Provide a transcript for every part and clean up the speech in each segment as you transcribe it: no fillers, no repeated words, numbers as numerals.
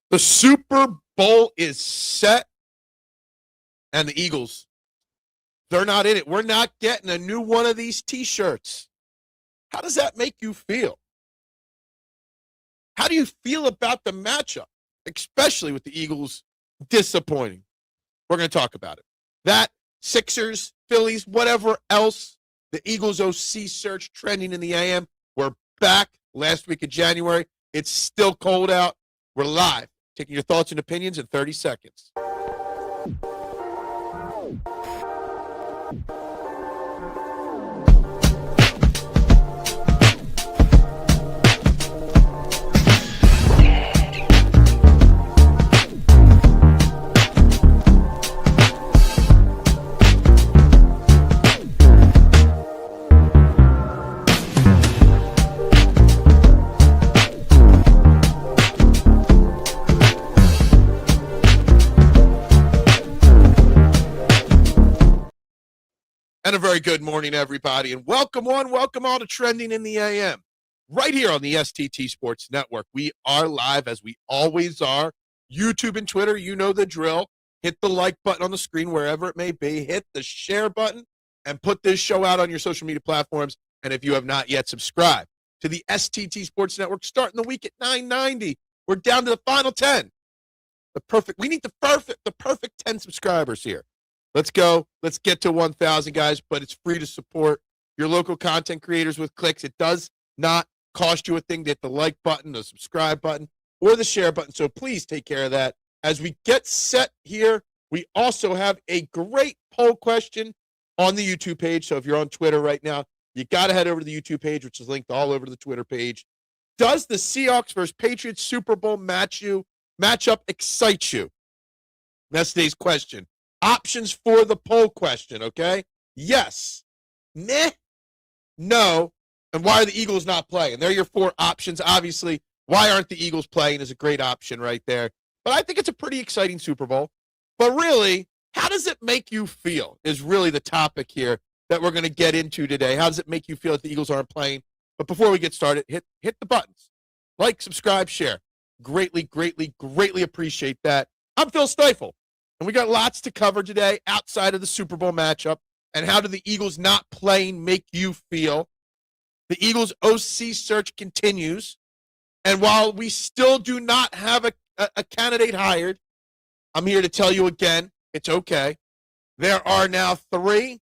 The Super Bowl is set, and the Eagles, they're not in it. We're not getting a new one of these T-shirts. How does that make you feel? How do you feel about the matchup, especially with the Eagles disappointing? We're going to talk about it. That, Sixers, Phillies, whatever else, the Eagles OC search trending in the AM. We're back last week of January. It's still cold out. We're live, taking your thoughts and opinions in 30 seconds. And a very good morning, everybody, and welcome all to Trending in the AM, right here on the STT Sports Network. We are live, as we always are. YouTube and Twitter, you know the drill. Hit the like button on the screen, wherever it may be. Hit the share button, and put this show out on your social media platforms. And if you have not yet subscribed to the STT Sports Network, starting the week at 990, we're down to the final 10. We need the perfect 10 subscribers here. Let's go. Let's get to 1,000, guys, but it's free to support your local content creators with clicks. It does not cost you a thing to hit the like button, the subscribe button, or the share button, so please take care of that. As we get set here, we also have a great poll question on the YouTube page, so if you're on Twitter right now, you got to head over to the YouTube page, which is linked all over the Twitter page. Does the Seahawks versus Patriots Super Bowl matchup excite you? That's today's question. Options for the poll question, okay? Yes. Meh. No. And why are the Eagles not playing? There are your four options. Obviously, why aren't the Eagles playing is a great option right there. But I think it's a pretty exciting Super Bowl. But really, how does it make you feel is really the topic here that we're going to get into today. How does it make you feel that the Eagles aren't playing? But before we get started, hit the buttons. Like, subscribe, share. Greatly appreciate that. I'm Phil Stiefel. And we got lots to cover today outside of the Super Bowl matchup. And how do the Eagles not playing make you feel? The Eagles OC search continues. And while we still do not have a candidate hired, I'm here to tell you again, it's okay. There are now three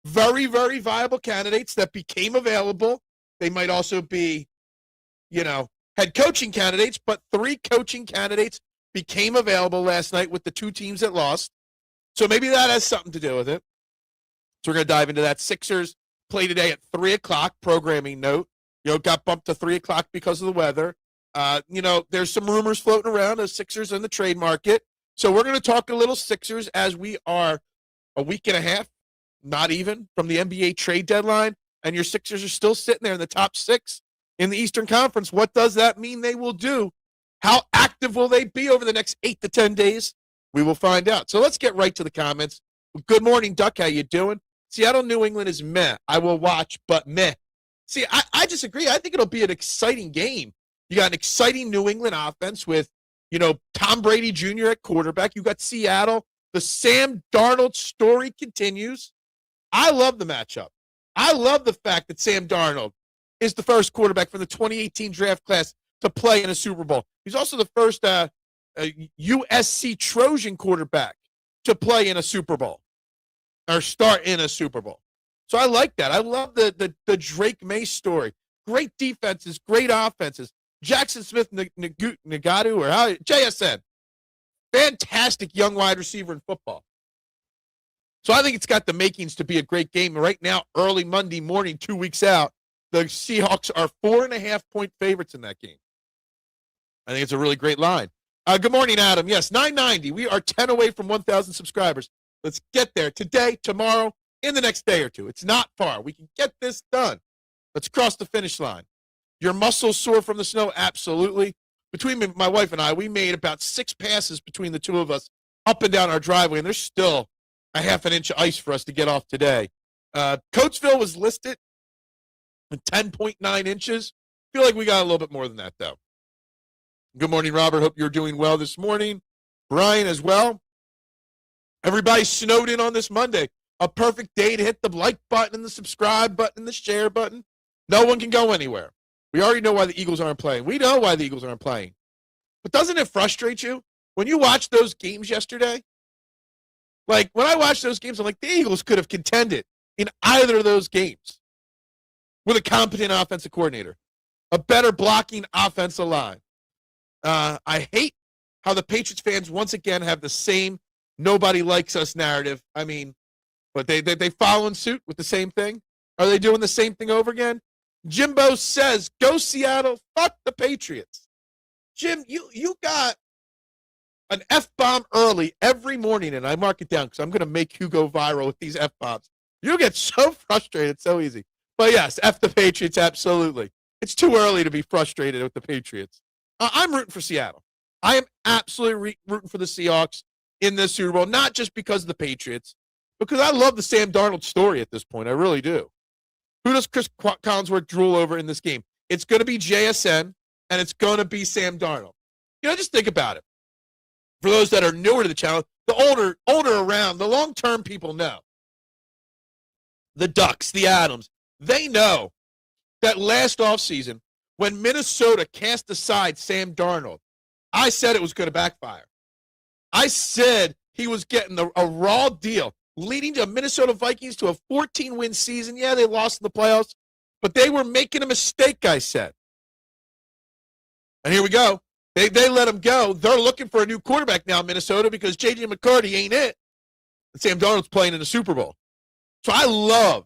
very, very viable candidates that became available. They might also be, head coaching candidates, but three coaching candidates became available last night with the two teams that lost. So maybe that has something to do with it. So we're going to dive into that. Sixers play today at 3 o'clock, programming note. Got bumped to 3 o'clock because of the weather. There's some rumors floating around of Sixers in the trade market. So we're going to talk a little Sixers as we are a week and a half, not even, from the NBA trade deadline. And your Sixers are still sitting there in the top 6 in the Eastern Conference. What does that mean they will do? How active will they be over the next 8 to 10 days? We will find out. So let's get right to the comments. Good morning, Duck. How you doing? Seattle, New England is meh. I will watch, but meh. See, I disagree. I think it'll be an exciting game. You got an exciting New England offense with, Tom Brady Jr. at quarterback. You got Seattle. The Sam Darnold story continues. I love the matchup. I love the fact that Sam Darnold is the first quarterback from the 2018 draft class to play in a Super Bowl. He's also the first USC Trojan quarterback to play in a Super Bowl or start in a Super Bowl. So I like that. I love the Drake May story. Great defenses, great offenses. Jackson Smith Nagatu, or how JSN. Fantastic young wide receiver in football. So I think it's got the makings to be a great game. Right now, early Monday morning, 2 weeks out, the Seahawks are 4.5-point favorites in that game. I think it's a really great line. Good morning, Adam. Yes, 990. We are 10 away from 1,000 subscribers. Let's get there today, tomorrow, in the next day or two. It's not far. We can get this done. Let's cross the finish line. Your muscles sore from the snow? Absolutely. Between my wife and I, we made about 6 passes between the two of us up and down our driveway, and there's still a half an inch of ice for us to get off today. Coatesville was listed at 10.9 inches. I feel like we got a little bit more than that, though. Good morning, Robert. Hope you're doing well this morning. Brian as well. Everybody snowed in on this Monday. A perfect day to hit the like button and the subscribe button and the share button. No one can go anywhere. We already know why the Eagles aren't playing. We know why the Eagles aren't playing. But doesn't it frustrate you when you watch those games yesterday? Like, when I watch those games, I'm like, the Eagles could have contended in either of those games with a competent offensive coordinator, a better blocking offensive line. I hate how the Patriots fans once again have the same nobody likes us narrative. I mean, but they follow in suit with the same thing. Are they doing the same thing over again? Jimbo says, go Seattle, fuck the Patriots. Jim, you got an F-bomb early every morning, and I mark it down because I'm going to make you go viral with these F-bombs. You get so frustrated so easy. But yes, F the Patriots, absolutely. It's too early to be frustrated with the Patriots. I'm rooting for Seattle. I am absolutely rooting for the Seahawks in this Super Bowl, not just because of the Patriots, because I love the Sam Darnold story at this point. I really do. Who does Chris Collinsworth drool over in this game? It's going to be JSN, and it's going to be Sam Darnold. You know, just think about it. For those that are newer to the channel, the older around, the long-term people know. The Ducks, the Adams, they know that last offseason, when Minnesota cast aside Sam Darnold, I said it was going to backfire. I said he was getting a raw deal, leading to Minnesota Vikings to a 14-win season. Yeah, they lost in the playoffs, but they were making a mistake, I said. And here we go. They let him go. They're looking for a new quarterback now in Minnesota because J.J. McCarthy ain't it. And Sam Darnold's playing in the Super Bowl. So I love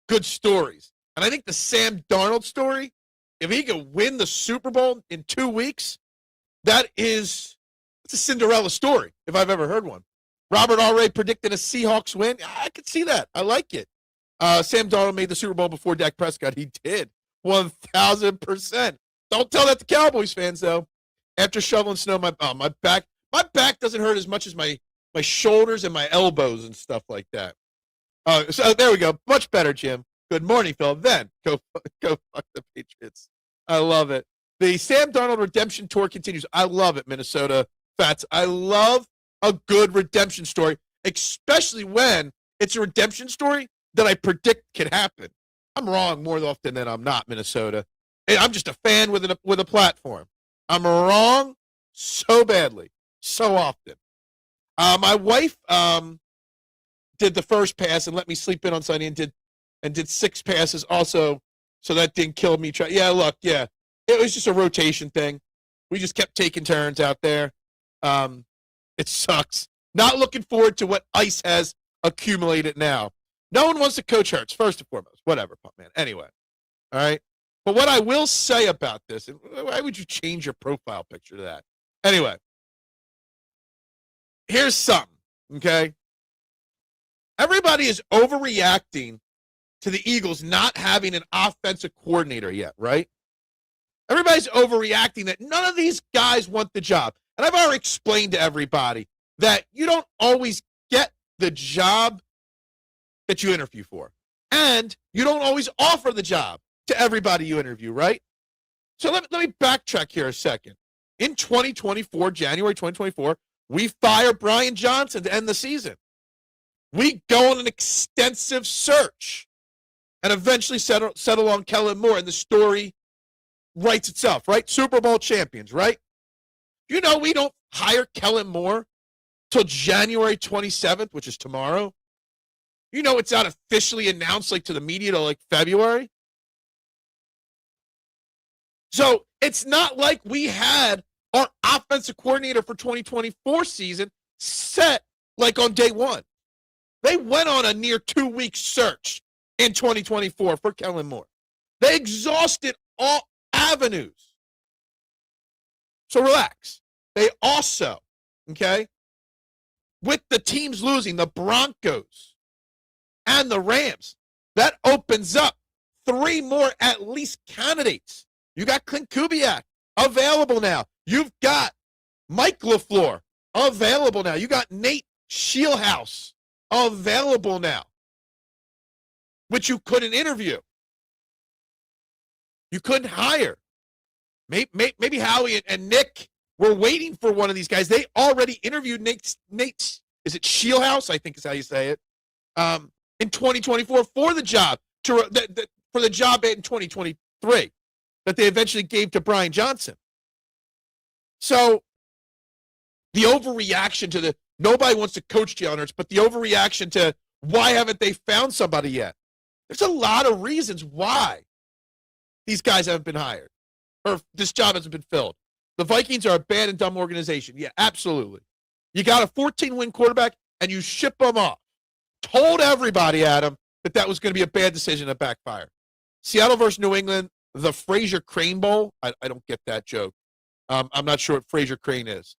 good stories. And I think the Sam Darnold story, if he could win the Super Bowl in 2 weeks, it's a Cinderella story, if I've ever heard one. Robert already predicted a Seahawks win. I could see that. I like it. Sam Darnold made the Super Bowl before Dak Prescott. He did. 1,000%. Don't tell that to Cowboys fans, though. After shoveling snow, my back doesn't hurt as much as my shoulders and my elbows and stuff like that. So there we go. Much better, Jim. Good morning, Phil. Then go fuck the Patriots. I love it. The Sam Darnold redemption tour continues. I love it, Minnesota Fats. I love a good redemption story, especially when it's a redemption story that I predict can happen. I'm wrong more often than I'm not, Minnesota. I'm just a fan with a platform. I'm wrong so badly, so often. My wife did the first pass and let me sleep in on Sunday and did 6 passes also, so that didn't kill me. It was just a rotation thing. We just kept taking turns out there. It sucks. Not looking forward to what ice has accumulated now. No one wants to coach Hurts, first and foremost. Whatever, pump man. Anyway, all right. But what I will say about this, and why would you change your profile picture to that? Anyway, here's something, okay? Everybody is overreacting to the Eagles not having an offensive coordinator yet, right? Everybody's overreacting that none of these guys want the job. And I've already explained to everybody that you don't always get the job that you interview for. And you don't always offer the job to everybody you interview, right? So let me backtrack here a second. In 2024, January 2024, we fire Brian Johnson to end the season. We go on an extensive search and eventually settle on Kellen Moore, and the story writes itself, right? Super Bowl champions, right? You know we don't hire Kellen Moore till January 27th, which is tomorrow. You know it's not officially announced to the media till February. So it's not like we had our offensive coordinator for 2024 season set on day one. They went on a near 2-week search in 2024 for Kellen Moore. They exhausted all avenues. So relax. They also, okay, with the teams losing, the Broncos and the Rams, that opens up 3 more at least candidates. You got Clint Kubiak available now. You've got Mike LaFleur available now. You got Nate Scheelhaus available now, which you couldn't interview. You couldn't hire. Maybe Howie and Nick were waiting for one of these guys. They already interviewed Nate, is it Shieldhouse? I think is how you say it. In 2024 for the job for the job in 2023 that they eventually gave to Brian Johnson. So the overreaction to nobody wants to coach Jalen Hurts, but the overreaction to why haven't they found somebody yet? There's a lot of reasons why these guys haven't been hired or this job hasn't been filled. The Vikings are a bad and dumb organization. Yeah, absolutely. You got a 14-win quarterback and you ship them off. Told everybody, Adam, that was going to be a bad decision that backfired. Seattle versus New England, the Frazier Crane Bowl. I don't get that joke. I'm not sure what Frazier Crane is.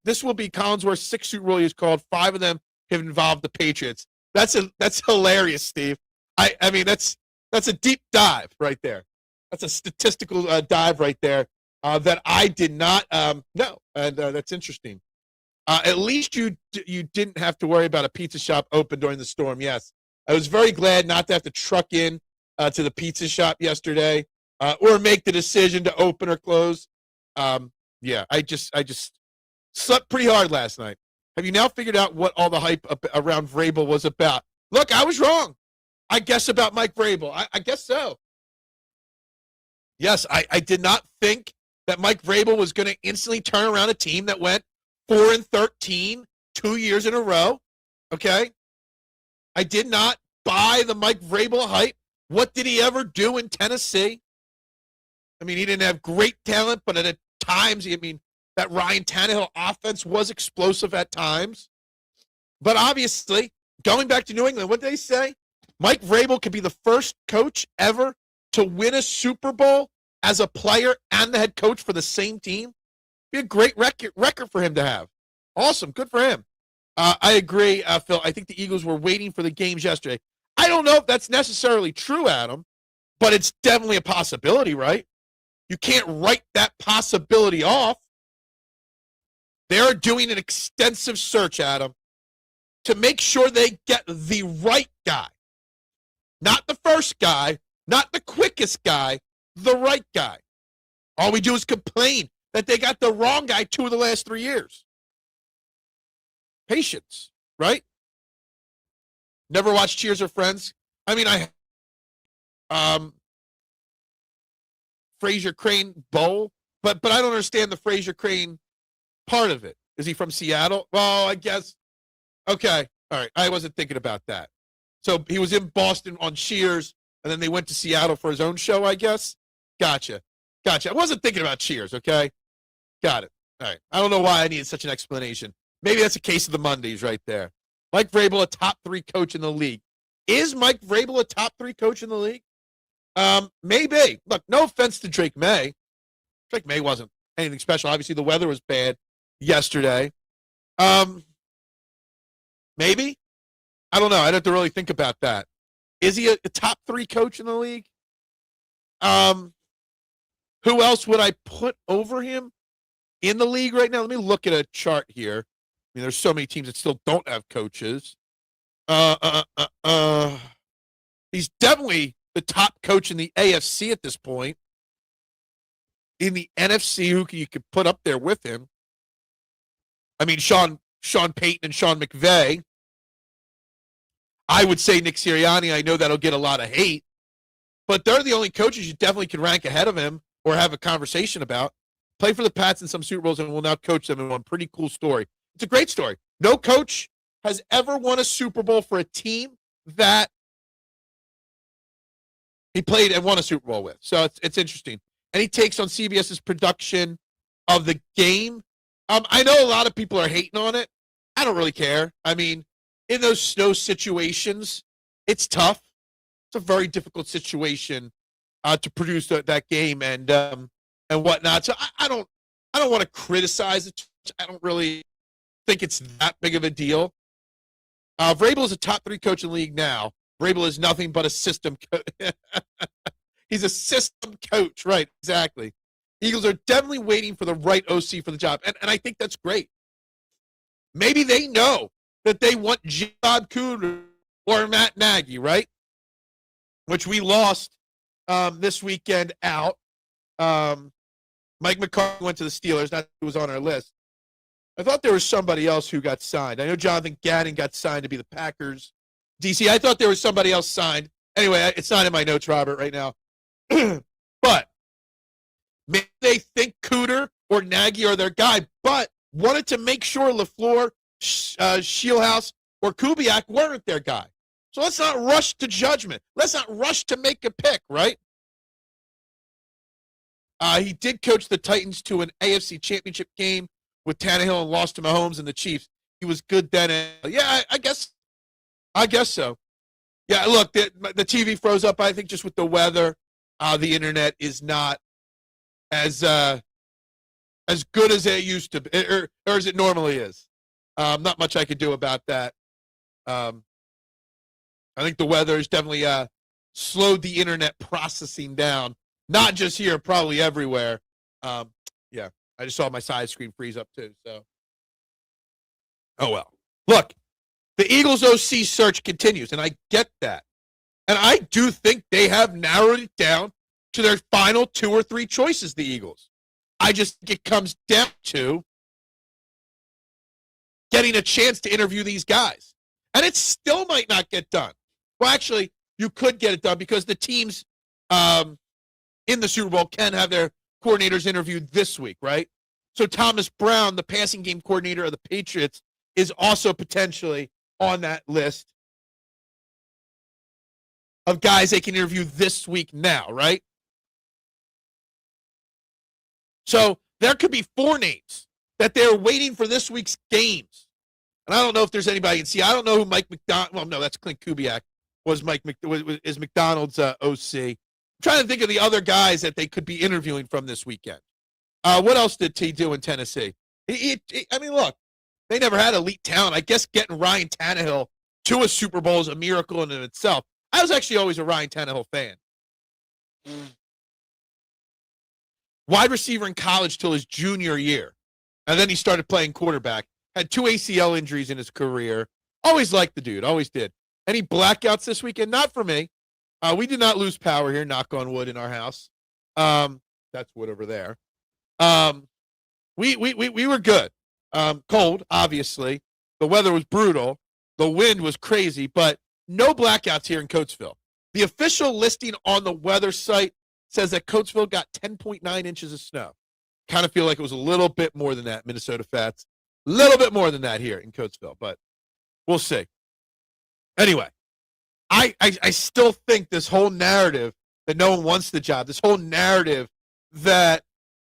This will be Collinsworth's 6 Super Bowl he's called. 5 of them have involved the Patriots. That's hilarious, Steve. I mean, that's a deep dive right there. That's a statistical dive right there that I did not know, and that's interesting. At least you didn't have to worry about a pizza shop open during the storm. Yes, I was very glad not to have to truck in to the pizza shop yesterday or make the decision to open or close. Yeah, I just slept pretty hard last night. Have you now figured out what all the hype around Vrabel was about? Look, I was wrong. I guess about Mike Vrabel. I guess so. Yes, I did not think that Mike Vrabel was going to instantly turn around a team that went 4-13 2 years in a row. Okay? I did not buy the Mike Vrabel hype. What did he ever do in Tennessee? I mean, he didn't have great talent, but at times, I mean, that Ryan Tannehill offense was explosive at times. But obviously, going back to New England, what did they say? Mike Vrabel could be the first coach ever to win a Super Bowl as a player and the head coach for the same team. Be a great record for him to have. Awesome. Good for him. I agree, Phil. I think the Eagles were waiting for the games yesterday. I don't know if that's necessarily true, Adam, but it's definitely a possibility, right? You can't write that possibility off. They're doing an extensive search, Adam, to make sure they get the right guy. Not the first guy, not the quickest guy, the right guy. All we do is complain that they got the wrong guy 2 of the last 3 years. Patience, right? Never watched Cheers or Friends? I mean, Frazier Crane Bowl, but I don't understand the Frazier Crane part of it. Is he from Seattle? Well, I guess. Okay, all right. I wasn't thinking about that. So he was in Boston on Cheers, and then they went to Seattle for his own show, I guess? Gotcha. I wasn't thinking about Cheers, okay? Got it. All right. I don't know why I needed such an explanation. Maybe that's a case of the Mondays right there. Mike Vrabel, a top 3 coach in the league. Is Mike Vrabel a top 3 coach in the league? Maybe. Look, no offense to Drake May. Drake May wasn't anything special. Obviously, the weather was bad yesterday. Maybe. I don't know. I'd have to really think about that. Is he a top 3 coach in the league? Who else would I put over him in the league right now? Let me look at a chart here. I mean, there's so many teams that still don't have coaches. He's definitely the top coach in the AFC at this point. In the NFC, who you could put up there with him? I mean, Sean Payton and Sean McVay. I would say Nick Sirianni. I know that'll get a lot of hate, but they're the only coaches you definitely can rank ahead of him or have a conversation about. Play for the Pats in some Super Bowls and will now coach them in one pretty cool story. It's a great story. No coach has ever won a Super Bowl for a team that he played and won a Super Bowl with. So it's interesting. And he takes on CBS's production of the game. I know a lot of people are hating on it. I don't really care. I mean, in those snow situations, it's tough. It's a very difficult situation to produce that game and whatnot. So I don't want to criticize it. I don't really think it's that big of a deal. Vrabel is a top 3 coach in the league now. Vrabel is nothing but a system coach. He's a system coach, right? Exactly. Eagles are definitely waiting for the right OC for the job, and I think that's great. Maybe they know that they want Bob Cooter or Matt Nagy, right? Which we lost this weekend out. Mike McCarthy went to the Steelers. Not who was on our list. I thought there was somebody else who got signed. I know Jonathan Gannon got signed to be the Packers DC. I thought there was somebody else signed. Anyway, it's not in my notes, Robert, right now. But maybe they think Cooter or Nagy are their guy, but wanted to make sure LaFleur, Shieldhouse, or Kubiak weren't their guy. So let's not rush to judgment. Let's not rush to make a pick, right? He did coach the Titans to an AFC championship game with Tannehill and lost to Mahomes and the Chiefs. He was good then. Yeah, I guess so. Yeah, look, the TV froze up, I think, just with the weather. The internet is not as good as it used to be, or as it normally is. Not much I could do about that. I think the weather has definitely slowed the internet processing down. Not just here, probably everywhere. Yeah, I just saw my side screen freeze up too. So, oh well. Look, the Eagles OC search continues, and I get that. And I do think they have narrowed it down to their final 2 or 3 choices, the Eagles. I just think it comes down to getting a chance to interview these guys. And it still might not get done. Well, actually, you could get it done because the teams in the Super Bowl can have their coordinators interviewed this week, right? So Thomas Brown, the passing game coordinator of the Patriots, is also potentially on that list of guys they can interview this week now, right? So there could be 4 names that they're waiting for this week's games. And I don't know if there's anybody you can see. I don't know who Mike McDonald, well, no, that's Clint Kubiak, is McDonald's OC. I'm trying to think of the other guys that they could be interviewing from this weekend. What else did T do in Tennessee? I mean, look, they never had elite talent. I guess getting Ryan Tannehill to a Super Bowl is a miracle in itself. I was actually always a Ryan Tannehill fan. Wide receiver in college till his junior year. And then he started playing quarterback. Had 2 ACL injuries in his career. Always liked the dude. Always did. Any blackouts this weekend? Not for me. We did not lose power here, knock on wood, in our house. That's wood over there. We were good. Cold, obviously. The weather was brutal. The wind was crazy, but no blackouts here in Coatesville. The official listing on the weather site says that Coatesville got 10.9 inches of snow. Kind of feel like it was a little bit more than that, Minnesota Fats. A little bit more than that here in Coatesville, but we'll see. Anyway, I still think this whole narrative that no one wants the job, this whole narrative that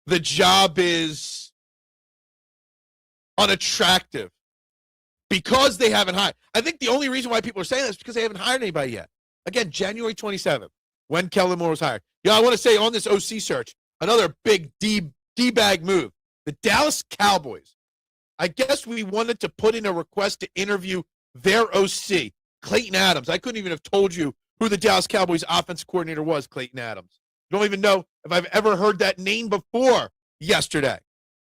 the job is unattractive because they haven't hired. I think the only reason why people are saying that is because they haven't hired anybody yet. Again, January 27th, when Kellen Moore was hired. I want to say on this OC search, another big D-bag move. The Dallas Cowboys. I guess we wanted to put in a request to interview their OC, Clayton Adams. I couldn't even have told you who the Dallas Cowboys offensive coordinator was, Clayton Adams. Don't even know if I've ever heard that name before yesterday.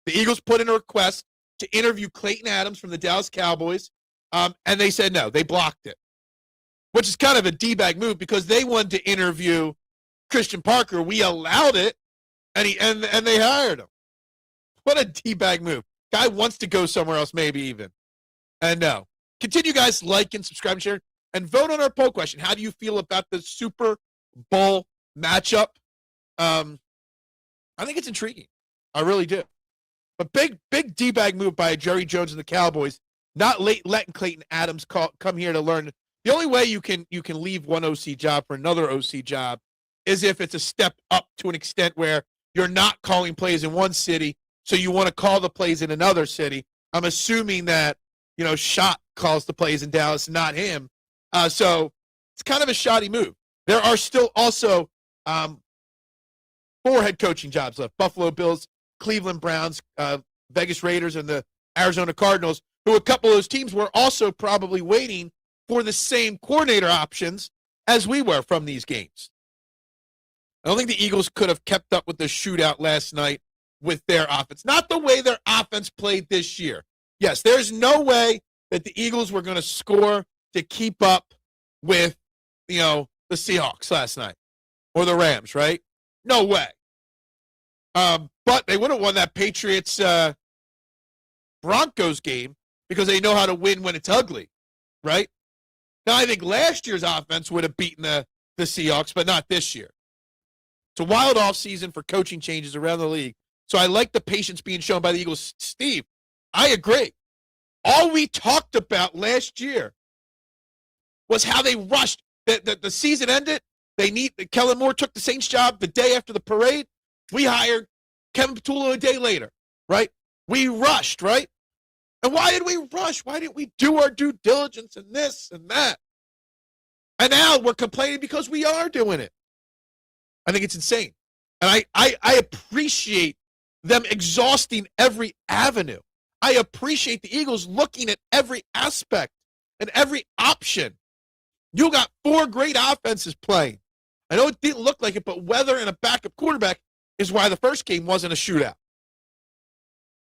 The Eagles put in a request to interview Clayton Adams from the Dallas Cowboys, and they said no. They blocked it, which is kind of a D-bag move because they wanted to interview Christian Parker. We allowed it, and they hired him. What a D-bag move. Guy wants to go somewhere else, maybe even. And no. Continue, guys, like and subscribe and share, and vote on our poll question. How do you feel about the Super Bowl matchup? I think it's intriguing. I really do. But big D-bag move by Jerry Jones and the Cowboys, not letting Clayton Adams come here to learn. The only way you can leave one OC job for another OC job is if it's a step up to an extent where you're not calling plays in one city, so you want to call the plays in another city. I'm assuming that, Schott calls the plays in Dallas, not him. So it's kind of a shoddy move. There are still also 4 head coaching jobs left. Buffalo Bills, Cleveland Browns, Vegas Raiders, and the Arizona Cardinals, who a couple of those teams were also probably waiting for the same coordinator options as we were from these games. I don't think the Eagles could have kept up with the shootout last night with their offense. Not the way their offense played this year. Yes, there's no way that the Eagles were going to score to keep up with, the Seahawks last night or the Rams, right? No way. But they would have won that Patriots Broncos game because they know how to win when it's ugly, right? Now, I think last year's offense would have beaten the Seahawks, but not this year. It's a wild offseason for coaching changes around the league. So I like the patience being shown by the Eagles. Steve, I agree. All we talked about last year was how they rushed. The season ended. Kellen Moore took the Saints job the day after the parade. We hired Kevin Patullo a day later, right? We rushed, right? And why did we rush? Why didn't we do our due diligence and this and that? And now we're complaining because we are doing it. I think it's insane. And I appreciate them exhausting every avenue. I appreciate the Eagles looking at every aspect and every option. You got 4 great offenses playing. I know it didn't look like it, but weather and a backup quarterback is why the first game wasn't a shootout.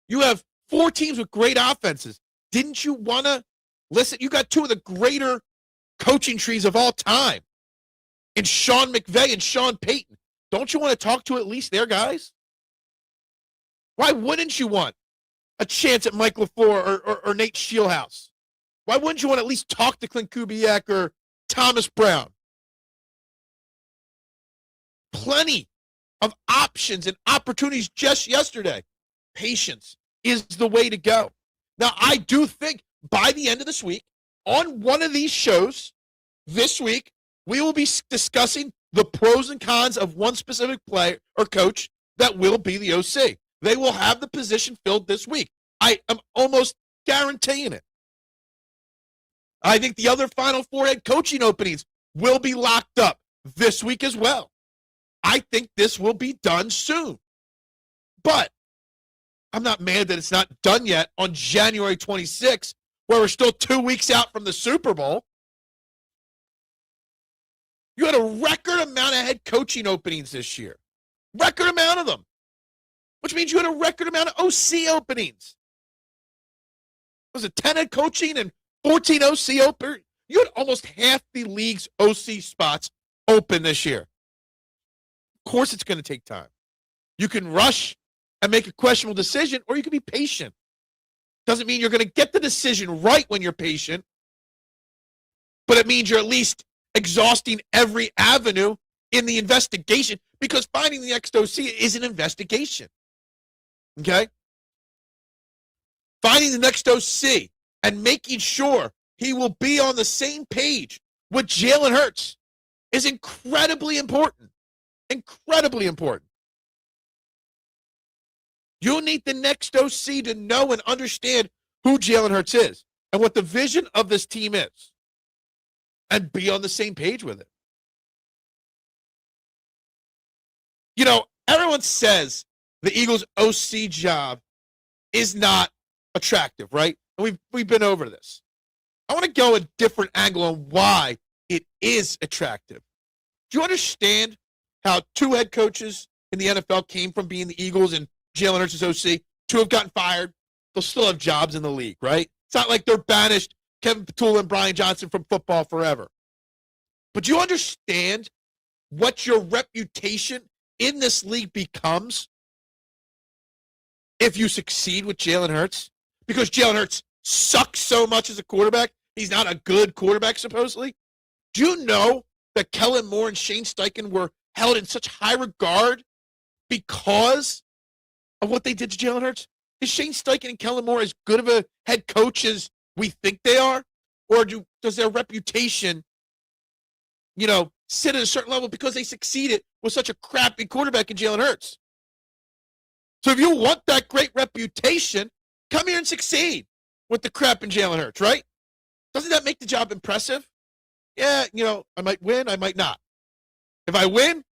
You have 4 teams with great offenses. Didn't you want to listen? You got 2 of the greater coaching trees of all time in Sean McVay and Sean Payton. Don't you want to talk to at least their guys? Why wouldn't you want a chance at Mike LaFleur or Nate Scheelhaus? Why wouldn't you want to at least talk to Clint Kubiak or Thomas Brown? Plenty of options and opportunities just yesterday. Patience is the way to go. Now, I do think by the end of this week, on one of these shows this week, we will be discussing the pros and cons of one specific player or coach that will be the OC. They will have the position filled this week. I am almost guaranteeing it. I think the other Final Four head coaching openings will be locked up this week as well. I think this will be done soon. But I'm not mad that it's not done yet on January 26th, where we're still 2 weeks out from the Super Bowl. You had a record amount of head coaching openings this year. Record amount of them. Which means you had a record amount of OC openings. Was it 10 head coaching and 14 OC open? You had almost half the league's OC spots open this year. Of course it's going to take time. You can rush and make a questionable decision, or you can be patient. Doesn't mean you're going to get the decision right when you're patient, but it means you're at least exhausting every avenue in the investigation, because finding the next OC is an investigation. Okay? Finding the next OC and making sure he will be on the same page with Jalen Hurts is incredibly important. Incredibly important. You need the next OC to know and understand who Jalen Hurts is and what the vision of this team is, and be on the same page with it. You know, everyone says the Eagles' OC job is not attractive, right? And we've been over this. I want to go a different angle on why it is attractive. Do you understand how 2 head coaches in the NFL came from being the Eagles and Jalen Hurts' OC? 2 have gotten fired. They'll still have jobs in the league, right? It's not like they're banished Kevin Patullo and Brian Johnson from football forever. But do you understand what your reputation in this league becomes if you succeed with Jalen Hurts? Because Jalen Hurts sucks so much as a quarterback. He's not a good quarterback, supposedly. Do you know that Kellen Moore and Shane Steichen were held in such high regard because of what they did to Jalen Hurts? Is Shane Steichen and Kellen Moore as good of a head coach as we think they are? Or does their reputation, sit at a certain level because they succeeded with such a crappy quarterback in Jalen Hurts? So if you want that great reputation, come here and succeed with the crap in Jalen Hurts, right? Doesn't that make the job impressive? Yeah, I might win, I might not. If I win,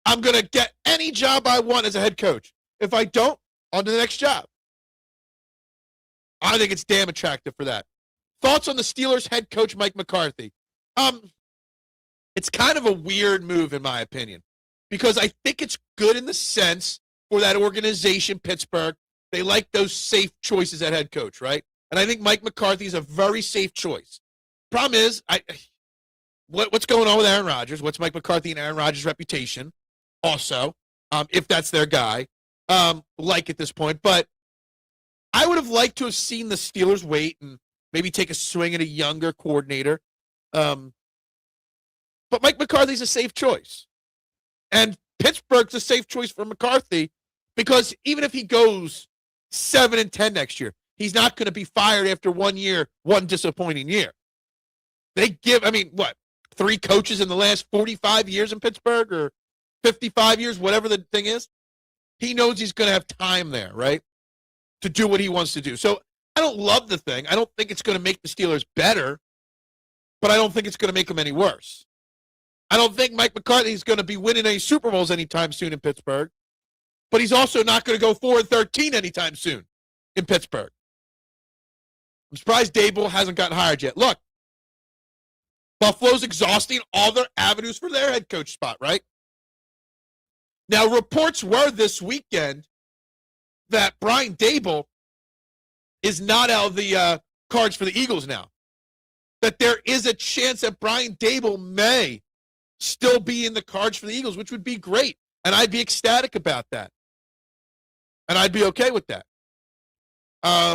I'm going to get any job I want as a head coach. If I don't, on to the next job. I think it's damn attractive for that. Thoughts on the Steelers head coach, Mike McCarthy? It's kind of a weird move, in my opinion, because I think it's good in the sense for that organization, Pittsburgh. They like those safe choices at head coach, right? And I think Mike McCarthy is a very safe choice. Problem is, what's going on with Aaron Rodgers? What's Mike McCarthy and Aaron Rodgers' reputation? Also, if that's their guy. like at this point. But I would have liked to have seen the Steelers wait and maybe take a swing at a younger coordinator. But Mike McCarthy's a safe choice. And Pittsburgh's a safe choice for McCarthy because even if he goes 7-10 next year, he's not going to be fired after 1 year, one disappointing year. They give, 3 coaches in the last 45 years in Pittsburgh or 55 years, whatever the thing is. He knows he's going to have time there, right, to do what he wants to do. So I don't love the thing. I don't think it's going to make the Steelers better, but I don't think it's going to make them any worse. I don't think Mike McCarthy is going to be winning any Super Bowls anytime soon in Pittsburgh, but he's also not going to go 4-13 anytime soon in Pittsburgh. I'm surprised Dable hasn't gotten hired yet. Look, Buffalo's exhausting all their avenues for their head coach spot, right? Now, reports were this weekend that Brian Dable is not out of the cards for the Eagles now. That there is a chance that Brian Dable may still be in the cards for the Eagles, which would be great. And I'd be ecstatic about that. And I'd be okay with that.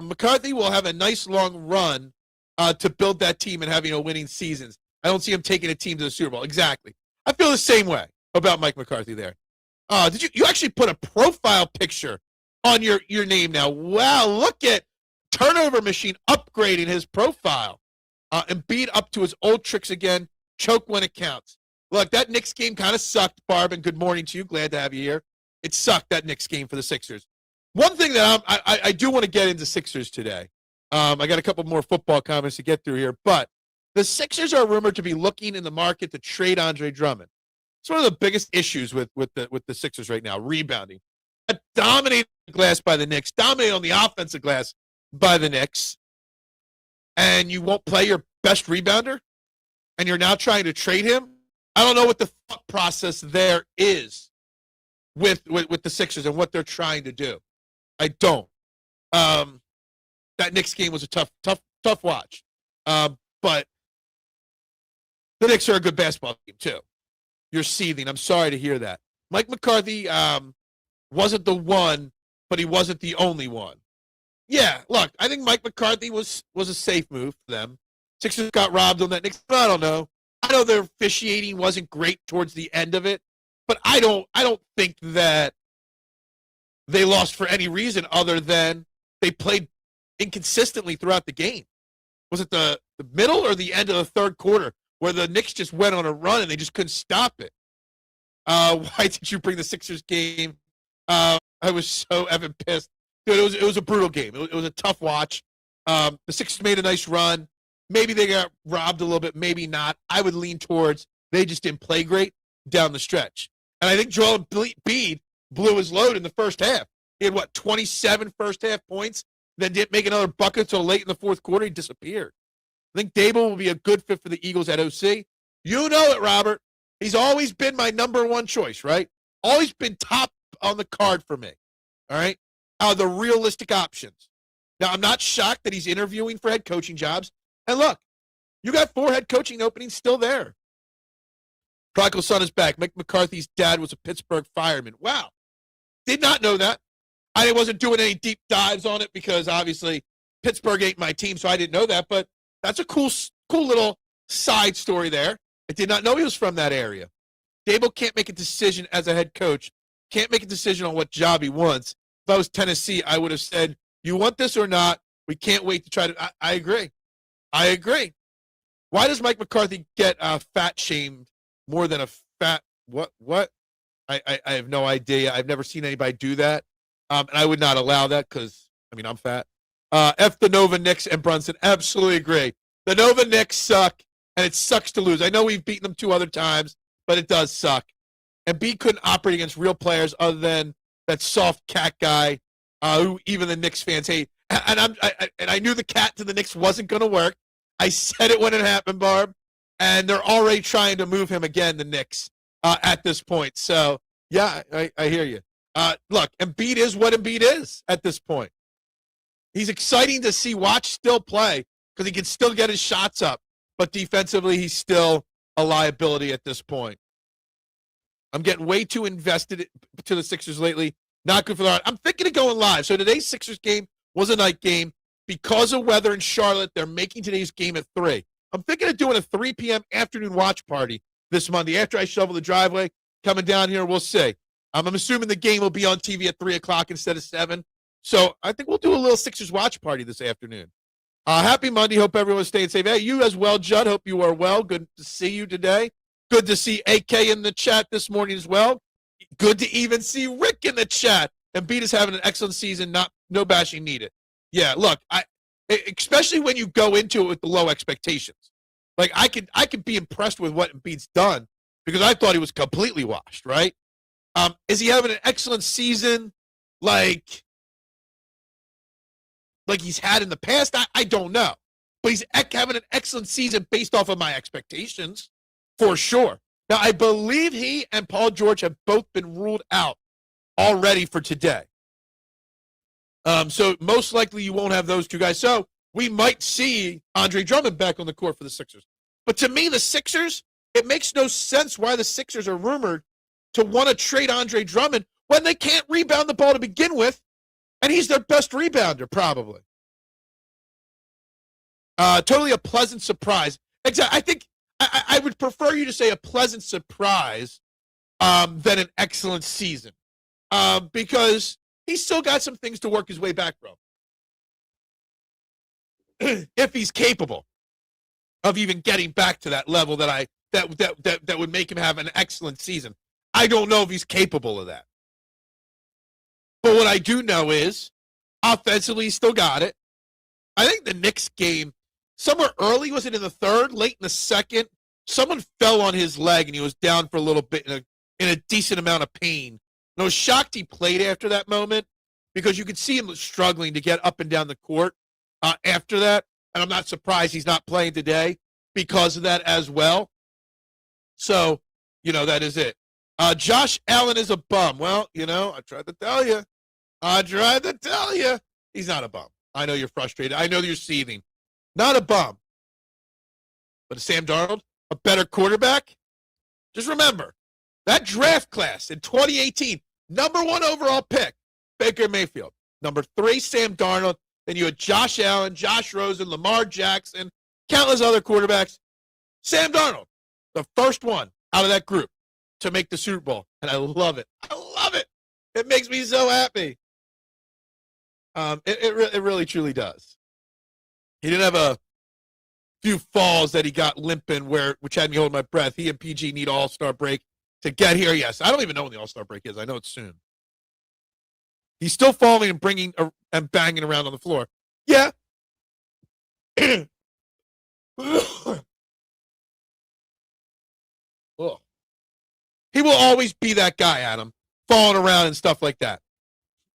McCarthy will have a nice long run to build that team and having a winning seasons. I don't see him taking a team to the Super Bowl. Exactly. I feel the same way about Mike McCarthy there. Did you actually put a profile picture on your name now? Wow, look at Turnover Machine upgrading his profile. Embiid up to his old tricks again. Choke when it counts. Look, that Knicks game kind of sucked, Barb, and good morning to you. Glad to have you here. It sucked, that Knicks game for the Sixers. One thing that I do want to get into Sixers today. I got a couple more football comments to get through here, but the Sixers are rumored to be looking in the market to trade Andre Drummond. It's one of the biggest issues with the Sixers right now, rebounding. Dominated the glass by the Knicks, dominated on the offensive glass by the Knicks, and you won't play your best rebounder, and you're now trying to trade him? I don't know what the thought process there is with the Sixers and what they're trying to do. I don't. That Knicks game was a tough watch. But the Knicks are a good basketball team, too. You're seething. I'm sorry to hear that. Mike McCarthy wasn't the one, but he wasn't the only one. Yeah, look, I think Mike McCarthy was a safe move for them. Sixers got robbed on that Knicks. I don't know. I know their officiating wasn't great towards the end of it, but I don't think that they lost for any reason other than they played inconsistently throughout the game. Was it the middle or the end of the third quarter where the Knicks just went on a run and they just couldn't stop it? Why did you bring the Sixers game? I was so effing pissed. Dude, it was a brutal game. It was a tough watch. The Sixers made a nice run. Maybe they got robbed a little bit, maybe not. I would lean towards they just didn't play great down the stretch. And I think Joel Embiid blew his load in the first half. He had, 27 first-half points, then didn't make another bucket until late in the fourth quarter. He disappeared. I think Dable will be a good fit for the Eagles at OC. You know it, Robert. He's always been my number one choice, right? Always been top on the card for me, all right? Out of the realistic options. Now, I'm not shocked that he's interviewing for head coaching jobs. And look, you got 4 head coaching openings still there. Prodigal son is back. Mike McCarthy's dad was a Pittsburgh fireman. Wow. Did not know that. I wasn't doing any deep dives on it because obviously Pittsburgh ain't my team, so I didn't know that. But that's a cool little side story there. I did not know he was from that area. Dable can't make a decision as a head coach. Can't make a decision on what job he wants. If I was Tennessee, I would have said, you want this or not? We can't wait to try to. I agree. I agree. Why does Mike McCarthy get fat shamed more than a fat what? I have no idea. I've never seen anybody do that. And I would not allow that because, I'm fat. F the Nova Knicks and Brunson. Absolutely agree. The Nova Knicks suck, and it sucks to lose. I know we've beaten them 2 other times, but it does suck. And B couldn't operate against real players other than that soft cat guy who even the Knicks fans hate. And I knew the cat to the Knicks wasn't going to work. I said it when it happened, Barb. And they're already trying to move him again, the Knicks, at this point. So, yeah, I hear you. Look, Embiid is what Embiid is at this point. He's exciting to watch still play because he can still get his shots up. But defensively, he's still a liability at this point. I'm getting way too invested to the Sixers lately. Not good for the heart. I'm thinking of going live. So today's Sixers game was a night game. Because of weather in Charlotte, they're making today's game at 3. I'm thinking of doing a 3 p.m. afternoon watch party this Monday after I shovel the driveway. Coming down here, we'll see. I'm assuming the game will be on TV at 3 o'clock instead of 7. So I think we'll do a little Sixers watch party this afternoon. Happy Monday. Hope everyone's staying safe. Hey, you as well, Judd. Hope you are well. Good to see you today. Good to see AK in the chat this morning as well. Good to even see Rick in the chat. Embiid is having an excellent season. No bashing needed. Yeah, look, especially when you go into it with the low expectations. Like I could be impressed with what Embiid's done because I thought he was completely washed, right? Is he having an excellent season like he's had in the past? I don't know. But he's having an excellent season based off of my expectations, for sure. Now, I believe he and Paul George have both been ruled out already for today. So most likely you won't have those two guys. So we might see Andre Drummond back on the court for the Sixers. But to me, the Sixers, it makes no sense why the Sixers are rumored to want to trade Andre Drummond when they can't rebound the ball to begin with, and he's their best rebounder, probably. Totally a pleasant surprise. Exactly. I think I would prefer you to say a pleasant surprise than an excellent season because he's still got some things to work his way back from. If he's capable of even getting back to that level that would make him have an excellent season. I don't know if he's capable of that. But what I do know is offensively he's still got it. I think the Knicks game, somewhere early, was it in the third, late in the second? Someone fell on his leg and he was down for a little bit in a decent amount of pain. And I was shocked he played after that moment because you could see him struggling to get up and down the court after that. And I'm not surprised he's not playing today because of that as well. So, that is it. Josh Allen is a bum. Well, I tried to tell you. He's not a bum. I know you're frustrated. I know you're seething. Not a bum. But is Sam Darnold a better quarterback? Just remember, that draft class in 2018, number 1 overall pick, Baker Mayfield. Number 3, Sam Darnold. Then you had Josh Allen, Josh Rosen, Lamar Jackson, countless other quarterbacks. Sam Darnold, the first one out of that group to make the Super Bowl. And I love it. I love it. It makes me so happy. It really, truly does. He didn't have a few falls that he got limping which had me holding my breath. He and PG need All-Star break to get here. Yes, I don't even know when the All-Star break is. I know it's soon. He's still falling and banging around on the floor. Yeah. He will always be that guy, Adam, falling around and stuff like that.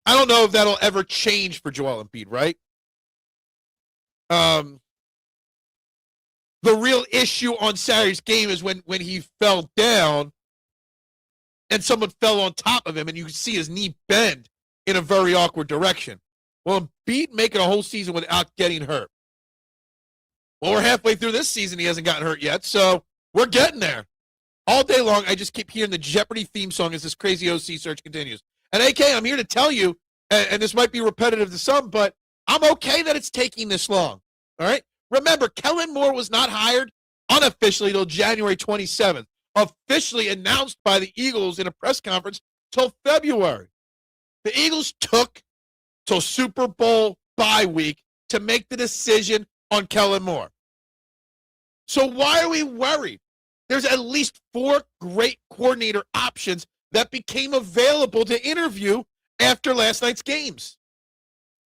I don't know if that'll ever change for Joel Embiid, right? The real issue on Saturday's game is when he fell down and someone fell on top of him and you could see his knee bend in a very awkward direction. Well, Embiid making a whole season without getting hurt. Well, we're halfway through this season. He hasn't gotten hurt yet, so we're getting there. All day long, I just keep hearing the Jeopardy theme song as this crazy OC search continues. And AK, I'm here to tell you, and this might be repetitive to some, but I'm okay that it's taking this long. All right? Remember, Kellen Moore was not hired unofficially till January 27th, officially announced by the Eagles in a press conference till February. The Eagles took till Super Bowl bye week to make the decision on Kellen Moore. So why are we worried? There's at least 4 great coordinator options that became available to interview after last night's games.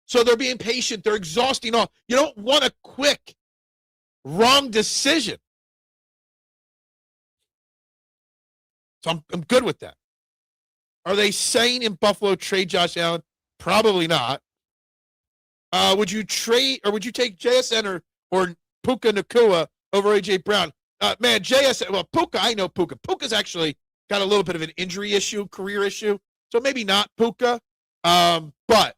So they're being patient. They're exhausting all. You don't want a quick, wrong decision. So I'm good with that. Are they saying in Buffalo trade Josh Allen? Probably not. Would you take JSN or Puka Nacua over A.J. Brown? Man, JSN, well, Puka, I know Puka. Puka's actually got a little bit of an injury issue, career issue. So maybe not Puka. But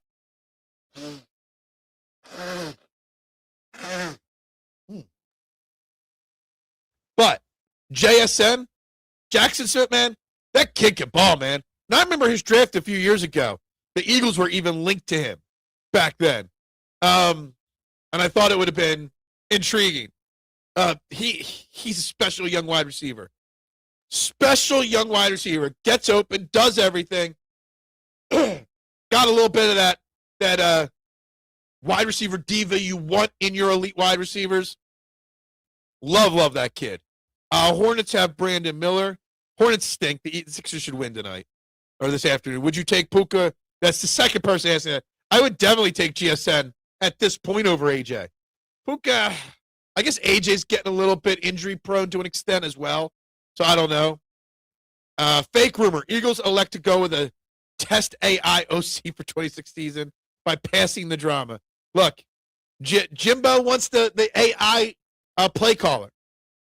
JSN, Jackson Smith, man, that kid can ball, man. Now, I remember his draft a few years ago. the Eagles were even linked to him back then. And I thought it would have been intriguing. He's a special young wide receiver. Special young wide receiver. Gets open, does everything. Got a little bit of that wide receiver diva you want in your elite wide receivers. Love that kid. Hornets have Brandon Miller. Hornets stink. The Sixers should win tonight or this afternoon. Would you take Puka? That's the second person asking that. I would definitely take GSN at this point over AJ. Puka, I guess AJ's getting a little bit injury prone to an extent as well. So I don't know. Fake rumor. Eagles elect to go with a test AI OC for 26th season by passing the drama. Look, Jimbo wants the AI play caller.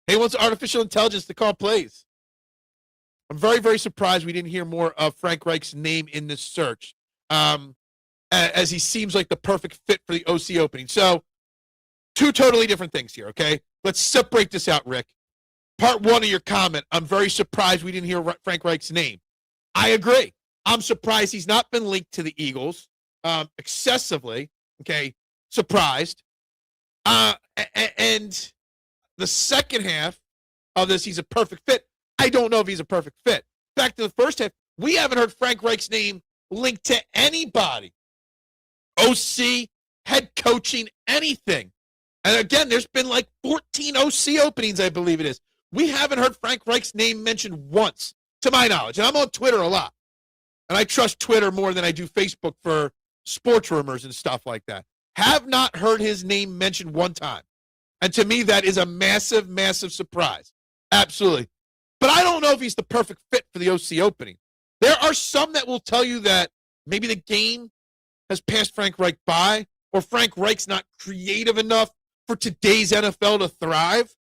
He wants artificial intelligence to call plays. I'm very, very surprised we didn't hear more of Frank Reich's name in this search, as he seems like the perfect fit for the OC opening. So, two totally different things here, okay? Let's separate this out, Rick. Part one of your comment, I'm very surprised we didn't hear Frank Reich's name. I agree. I'm surprised he's not been linked to the Eagles excessively, okay? Surprised. And the second half of this, he's a perfect fit. I don't know if he's a perfect fit. Back to the first half, we haven't heard Frank Reich's name linked to anybody. OC, head coaching, anything. And again, there's been like 14 OC openings, I believe it is. We haven't heard Frank Reich's name mentioned once, to my knowledge. And I'm on Twitter a lot. And I trust Twitter more than I do Facebook for sports rumors and stuff like that. Have not heard his name mentioned one time. And to me, that is a massive, massive surprise. Absolutely. But I don't know if he's the perfect fit for the OC opening. There are some that will tell you that maybe the game has passed Frank Reich by, or Frank Reich's not creative enough for today's NFL to thrive.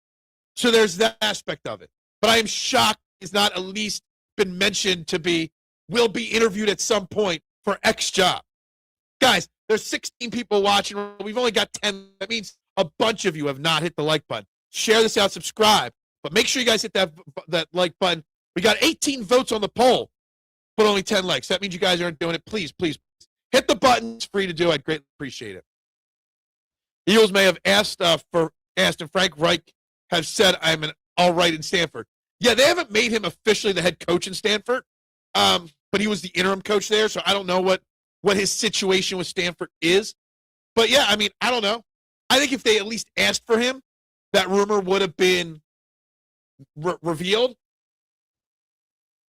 So there's that aspect of it. But I am shocked he's not at least been mentioned to will be interviewed at some point for X job. Guys, there's 16 people watching. We've only got 10. That means a bunch of you have not hit the like button. Share this out, subscribe. But make sure you guys hit that like button. We got 18 votes on the poll, but only 10 likes. That means you guys aren't doing it. Please, please, please. Hit the button. It's free to do. I'd greatly appreciate it. Eagles may have asked and Frank Reich have said I'm an all right in Stanford. Yeah, they haven't made him officially the head coach in Stanford, but he was the interim coach there, so I don't know what his situation with Stanford is. But yeah, I mean, I don't know. I think if they at least asked for him, that rumor would have been revealed.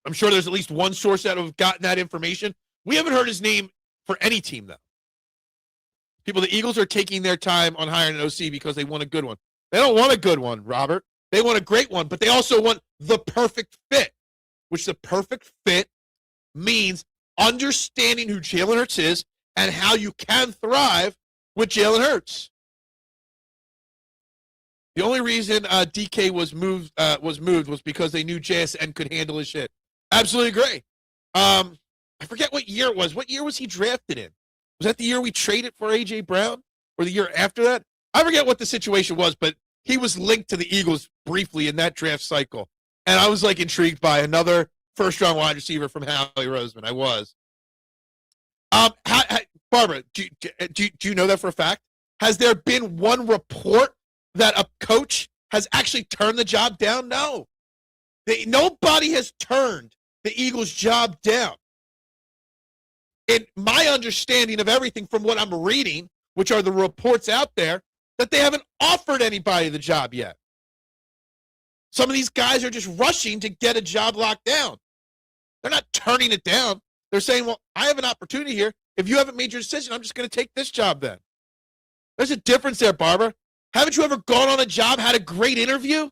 I'm sure there's at least one source that would have gotten that information. We haven't heard his name for any team, though. The Eagles are taking their time on hiring an OC because they want a good one. They don't want a good one, Robert. They want a great one, but they also want the perfect fit, which the perfect fit means understanding who Jalen Hurts is and how you can thrive with Jalen Hurts. The only reason DK was moved was because they knew JSN could handle his shit. Absolutely agree. I forget what year it was. What year was he drafted in? Was that the year we traded for A.J. Brown? Or the year after that? I forget what the situation was, but he was linked to the Eagles briefly in that draft cycle. And I was, intrigued by another first-round wide receiver from Howie Roseman. I was. Barbara, do you know that for a fact? Has there been one report that a coach has actually turned the job down? No. Nobody has turned the Eagles' job down. In my understanding of everything from what I'm reading, which are the reports out there, that they haven't offered anybody the job yet. Some of these guys are just rushing to get a job locked down. They're not turning it down. They're saying, well, I have an opportunity here. If you haven't made your decision, I'm just going to take this job then. There's a difference there, Barbara. Haven't you ever gone on a job, had a great interview,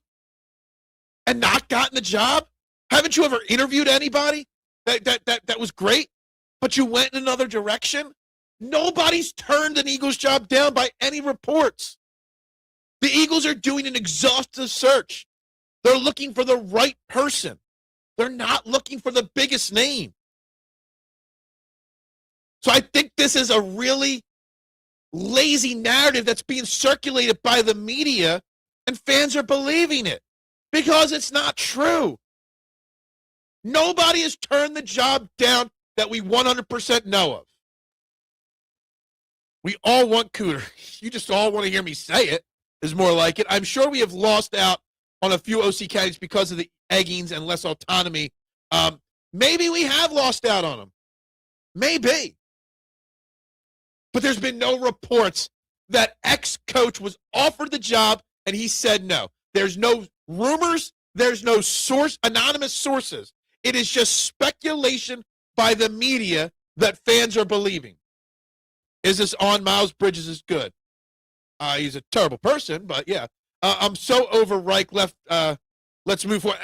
and not gotten the job? Haven't you ever interviewed anybody that was great, but you went in another direction? Nobody's turned an Eagles job down by any reports. The Eagles are doing an exhaustive search. They're looking for the right person. They're not looking for the biggest name. So I think this is a really lazy narrative that's being circulated by the media, and fans are believing it because it's not true. Nobody has turned the job down that we 100% know of. We all want Cooter. You just all want to hear me say it, is more like it. I'm sure we have lost out on a few OC candidates because of the eggings and less autonomy. Maybe we have lost out on them. Maybe. But there's been no reports that ex-coach was offered the job and he said no. There's no rumors. There's no anonymous sources. It is just speculation by the media that fans are believing. Is this on? Miles Bridges is good. He's a terrible person, but yeah. I'm so over Reich. Let's move forward.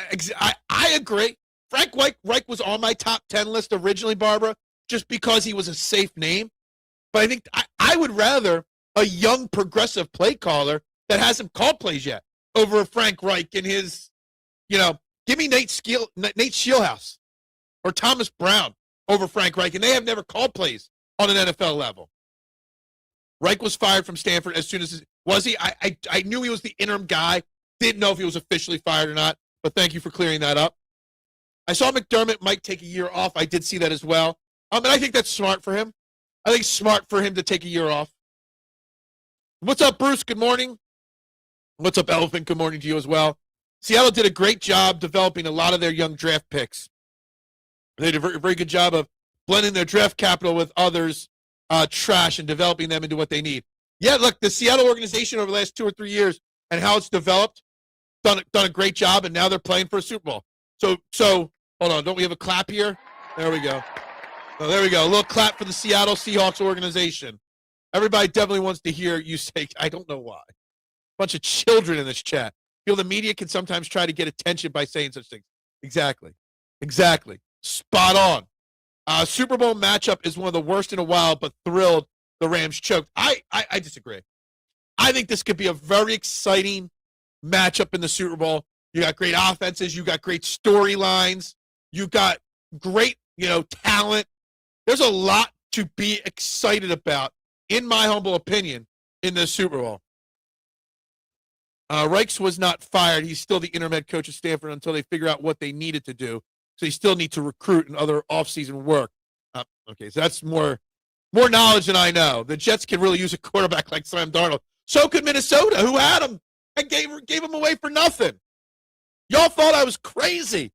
I agree. Frank Reich was on my top 10 list originally, Barbara, just because he was a safe name. But I think I would rather a young progressive play caller that hasn't called plays yet over Frank Reich and his, give me Nate Scheelhaus or Thomas Brown over Frank Reich, and they have never called plays on an NFL level. Reich was fired from Stanford as soon as was he? I knew he was the interim guy. Didn't know if he was officially fired or not, but thank you for clearing that up. I saw McDermott might take a year off. I did see that as well. And I think that's smart for him. I think it's smart for him to take a year off. What's up, Bruce? Good morning. What's up, Elephant? Good morning to you as well. Seattle did a great job developing a lot of their young draft picks. They did a very, very good job of blending their draft capital with others' trash and developing them into what they need. Yeah, look, the Seattle organization over the last 2 or 3 years and how it's developed, done a great job, and now they're playing for a Super Bowl. So hold on, don't we have a clap here? There we go. Oh, there we go. A little clap for the Seattle Seahawks organization. Everybody definitely wants to hear you say, I don't know why. Bunch of children in this chat. Feel the media can sometimes try to get attention by saying such things. Exactly. Spot on. Super Bowl matchup is one of the worst in a while, but thrilled the Rams choked. I disagree. I think this could be a very exciting matchup in the Super Bowl. You got great offenses. You got great storylines. You got great, talent. There's a lot to be excited about, in my humble opinion, in this Super Bowl. Reichs was not fired. He's still the interim head coach of Stanford until they figure out what they needed to do. So you still need to recruit and other offseason work. Okay, so that's more knowledge than I know. The Jets can really use a quarterback like Sam Darnold. So could Minnesota, who had him and gave him away for nothing. Y'all thought I was crazy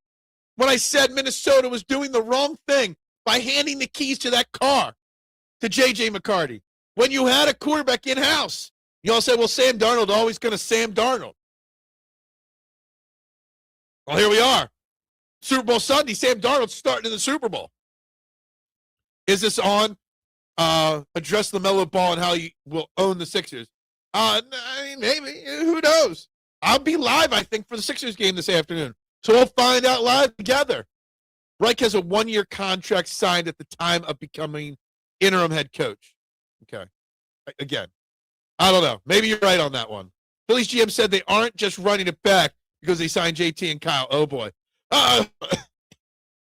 when I said Minnesota was doing the wrong thing by handing the keys to that car to J.J. McCarty. When you had a quarterback in-house, y'all said, well, Sam Darnold always going to Sam Darnold. Well, here we are. Super Bowl Sunday, Sam Darnold's starting in the Super Bowl. Is this on? Address LaMelo Ball and how he will own the Sixers. Maybe. Who knows? I'll be live, I think, for the Sixers game this afternoon. So we'll find out live together. Reich has a 1-year contract signed at the time of becoming interim head coach. Okay. Again, I don't know. Maybe you're right on that one. Phillies GM said they aren't just running it back because they signed JT and Kyle. Oh, boy.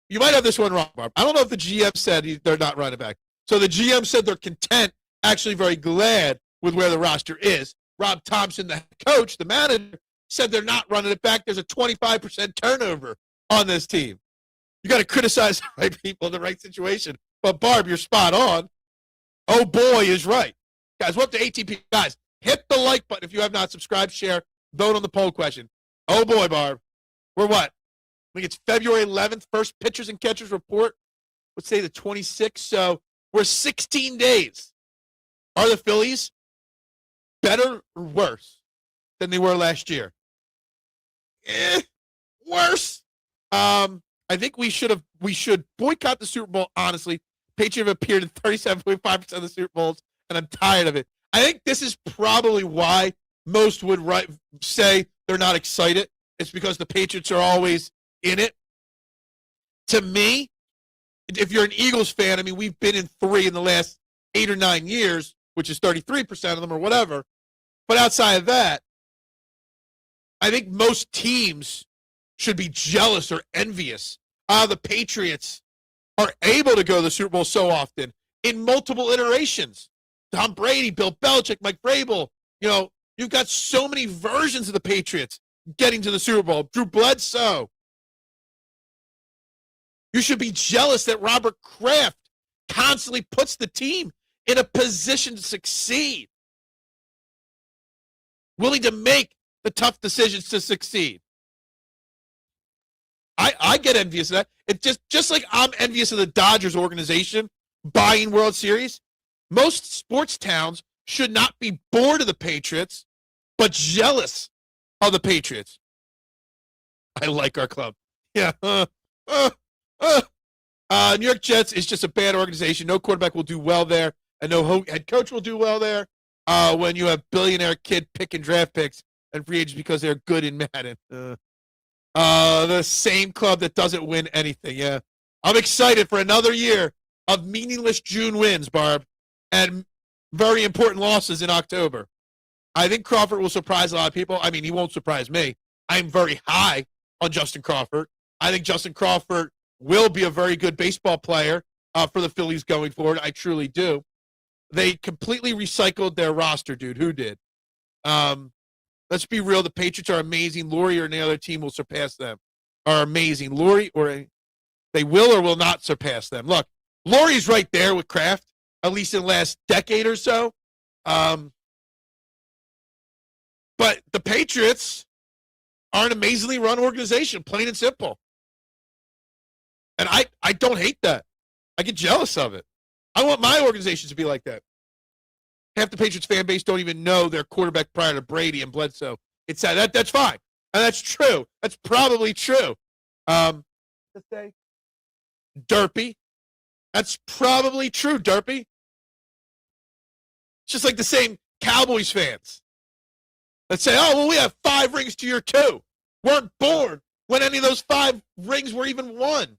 You might have this one wrong, Barb. I don't know if the GM said they're not running back. So the GM said they're content, actually very glad with where the roster is. Rob Thompson, the coach, the manager, said they're not running it back. There's a 25% turnover on this team. You got to criticize the right people in the right situation. But, Barb, you're spot on. Oh, boy, is right. Guys, we're up to ATP. Guys, hit the like button if you have not subscribed, share, vote on the poll question. Oh, boy, Barb. We're what? I think it's February 11th, first pitchers and catchers report. Let's say the 26th. So we're 16 days. Are the Phillies better or worse than they were last year? Worse. I think we should boycott the Super Bowl, honestly. Patriots have appeared in 37.5% of the Super Bowls, and I'm tired of it. I think this is probably why most would say they're not excited. It's because the Patriots are always in it. To me, if you're an Eagles fan, we've been in 3 in the last 8 or 9 years, which is 33% of them or whatever. But outside of that, I think most teams should be jealous or envious. The Patriots are able to go to the Super Bowl so often in multiple iterations. Tom Brady, Bill Belichick, Mike Vrabel. You've got so many versions of the Patriots getting to the Super Bowl. Drew Bledsoe. You should be jealous that Robert Kraft constantly puts the team in a position to succeed, willing to make the tough decisions to succeed. I get envious of that. It's just like I'm envious of the Dodgers organization buying World Series. Most sports towns should not be bored of the Patriots, but jealous of the Patriots. I like our club. Yeah. New York Jets is just a bad organization. No quarterback will do well there, and no head coach will do well there. When you have billionaire kid picking draft picks and free agents because they're good in Madden. The same club that doesn't win anything. Yeah. I'm excited for another year of meaningless June wins, Barb, and very important losses in October. I think Crawford will surprise a lot of people. I mean, he won't surprise me. I'm very high on Justin Crawford. I think Justin Crawford will be a very good baseball player for the Phillies going forward. I truly do. They completely recycled their roster, dude. Who did? Let's be real. The Patriots are amazing. Laurie or any other team will surpass them. Are amazing. Laurie they will or will not surpass them. Look, Laurie's right there with Kraft, at least in the last decade or so. But the Patriots are an amazingly run organization, plain and simple. And I don't hate that. I get jealous of it. I want my organization to be like that. Half the Patriots fan base don't even know their quarterback prior to Brady and Bledsoe. It's that's fine. And that's true. That's probably true. Let's say Derpy. That's probably true, Derpy. It's just like the same Cowboys fans that say, oh, well, we have 5 rings to your 2. Weren't born when any of those 5 rings were even won.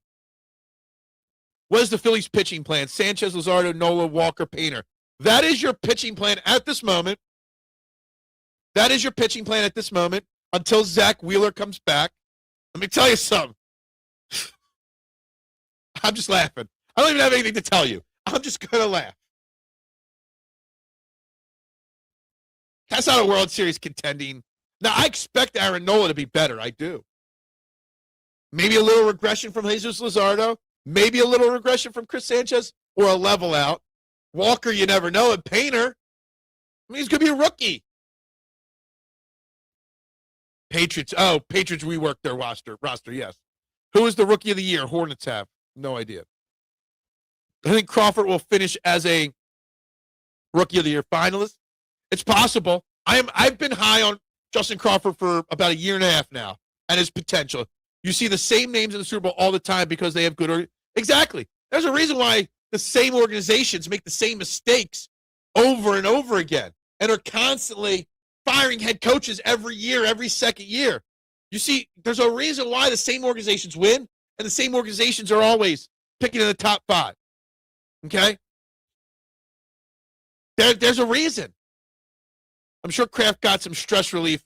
What is the Phillies pitching plan? Sanchez, Luzardo, Nola, Walker, Painter. That is your pitching plan at this moment. That is your pitching plan at this moment until Zach Wheeler comes back. Let me tell you something. I'm just laughing. I don't even have anything to tell you. I'm just going to laugh. That's not a World Series contending. Now, I expect Aaron Nola to be better. I do. Maybe a little regression from Jesus Luzardo. Maybe a little regression from Chris Sanchez or a level out. Walker, you never know. And Painter, I mean, he's going to be a rookie. Patriots reworked their roster, yes. Who is the rookie of the year? Hornets have. No idea. I think Crawford will finish as a rookie of the year finalist. It's possible. I've been high on Justin Crawford for about a year and a half now and his potential. You see the same names in the Super Bowl all the time because they have good exactly. There's a reason why the same organizations make the same mistakes over and over again and are constantly firing head coaches every year, every second year. You see, there's a reason why the same organizations win and the same organizations are always picking in the top 5. Okay? There's a reason. I'm sure Kraft got some stress relief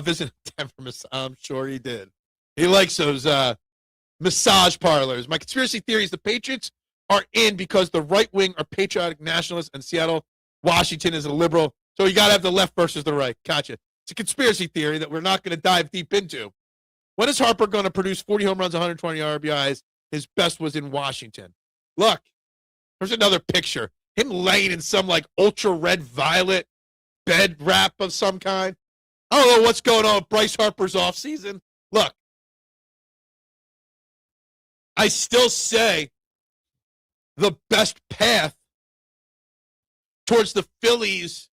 visiting Denver. I'm sure he did. He likes those massage parlors. My conspiracy theory is the Patriots are in because the right wing are patriotic nationalists and Seattle, Washington is a liberal. So you got to have the left versus the right. Gotcha. It's a conspiracy theory that we're not going to dive deep into. When is Harper going to produce 40 home runs, 120 RBIs? His best was in Washington. Look, there's another picture. Him laying in some like ultra red violet bed wrap of some kind. I don't know what's going on with Bryce Harper's offseason. Look, I still say the best path towards the Phillies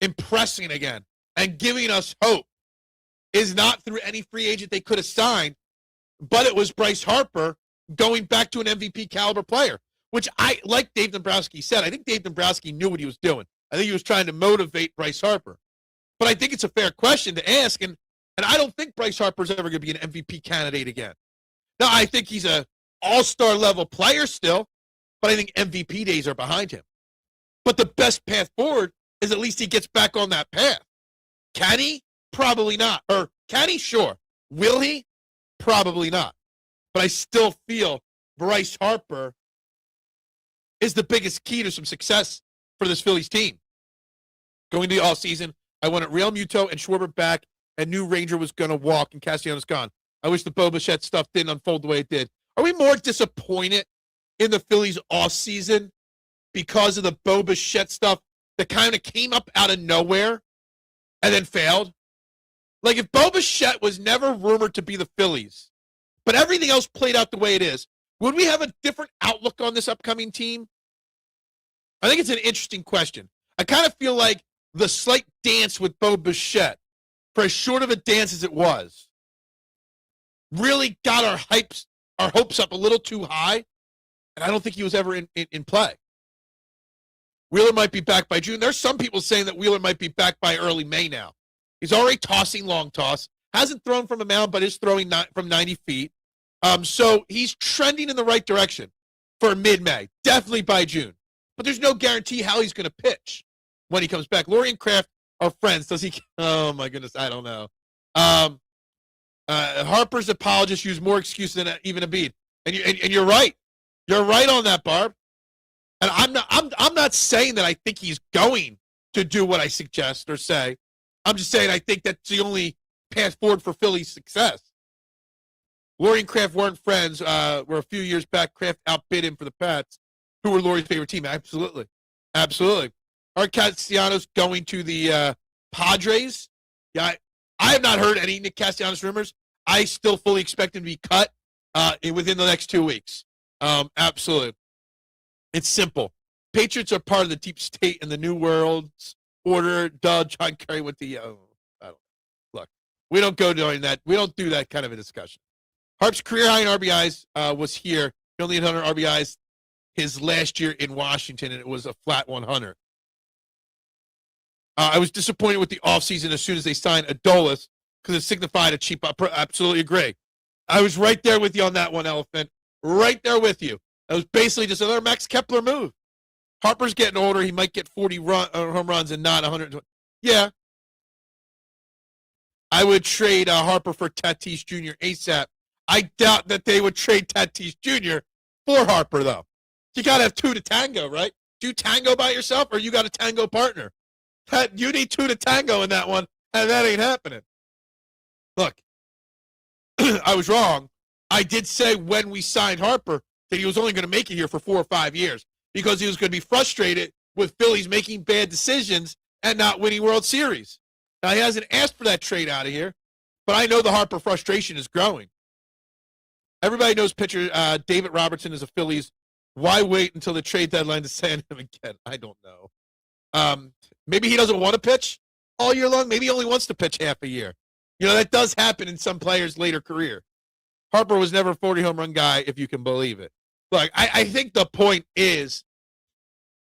impressing again and giving us hope is not through any free agent they could have signed, but it was Bryce Harper going back to an MVP caliber player, which like Dave Dombrowski said, I think Dave Dombrowski knew what he was doing. I think he was trying to motivate Bryce Harper. But I think it's a fair question to ask, and I don't think Bryce Harper's ever going to be an MVP candidate again. Now, I think he's an all-star level player still, but I think MVP days are behind him. But the best path forward is at least he gets back on that path. Can he? Probably not. Or can he? Sure. Will he? Probably not. But I still feel Bryce Harper is the biggest key to some success for this Phillies team. Going to the offseason, I wanted Real Muto and Schwarber back, and knew Ranger was going to walk, and Castellanos gone. I wish the Bo Bichette stuff didn't unfold the way it did. Are we more disappointed in the Phillies offseason because of the Bo Bichette stuff that kind of came up out of nowhere and then failed. Like, if Bo Bichette was never rumored to be the Phillies, but everything else played out the way it is, would we have a different outlook on this upcoming team? I think it's an interesting question. I kind of feel like the slight dance with Bo Bichette, for as short of a dance as it was, really got our hopes up a little too high, and I don't think he was ever in play. Wheeler might be back by June. There's some people saying that Wheeler might be back by early May now. He's already tossing long toss. Hasn't thrown from a mound, but is throwing from 90 feet. So he's trending in the right direction for mid-May, definitely by June. But there's no guarantee how he's going to pitch when he comes back. Laurie and Kraft are friends. Does he? Oh, my goodness, I don't know. Harper's apologists use more excuses than even Embiid. And you're right. You're right on that, Barb. And I'm not saying that I think he's going to do what I suggest or say. I'm just saying I think that's the only path forward for Philly's success. Laurie and Kraft weren't friends. Were a few years back. Kraft outbid him for the Pats, who were Laurie's favorite team. Absolutely. Absolutely. Art Castellanos going to the Padres. Yeah, I have not heard any Nick Castellanos rumors. I still fully expect him to be cut within the next 2 weeks. Absolutely. It's simple. Patriots are part of the deep state in the New World's order. John Kerry went to, I don't know. Look, we don't go doing that. We don't do that kind of a discussion. Harp's career high in RBIs was here. He only had 100 RBIs his last year in Washington, and it was a flat 100. I was disappointed with the offseason as soon as they signed Adolis because it signified a cheap – absolutely agree. I was right there with you on that one, Elephant. Right there with you. That was basically just another Max Kepler move. Harper's getting older. He might get 40 home runs and not 120. Yeah. I would trade Harper for Tatis Jr. ASAP. I doubt that they would trade Tatis Jr. for Harper, though. You got to have two to tango, right? Do you tango by yourself or you got a tango partner? You need two to tango in that one, and that ain't happening. Look, I was wrong. I did say when we signed Harper that he was only going to make it here for 4 or 5 years because he was going to be frustrated with Phillies making bad decisions and not winning World Series. Now, he hasn't asked for that trade out of here, but I know the Harper frustration is growing. Everybody knows pitcher David Robertson is a Phillies. Why wait until the trade deadline to send him again? I don't know. Maybe he doesn't want to pitch all year long. Maybe he only wants to pitch half a year. You know, that does happen in some players' later career. Harper was never a 40 home run guy, if you can believe it. Look, I think the point is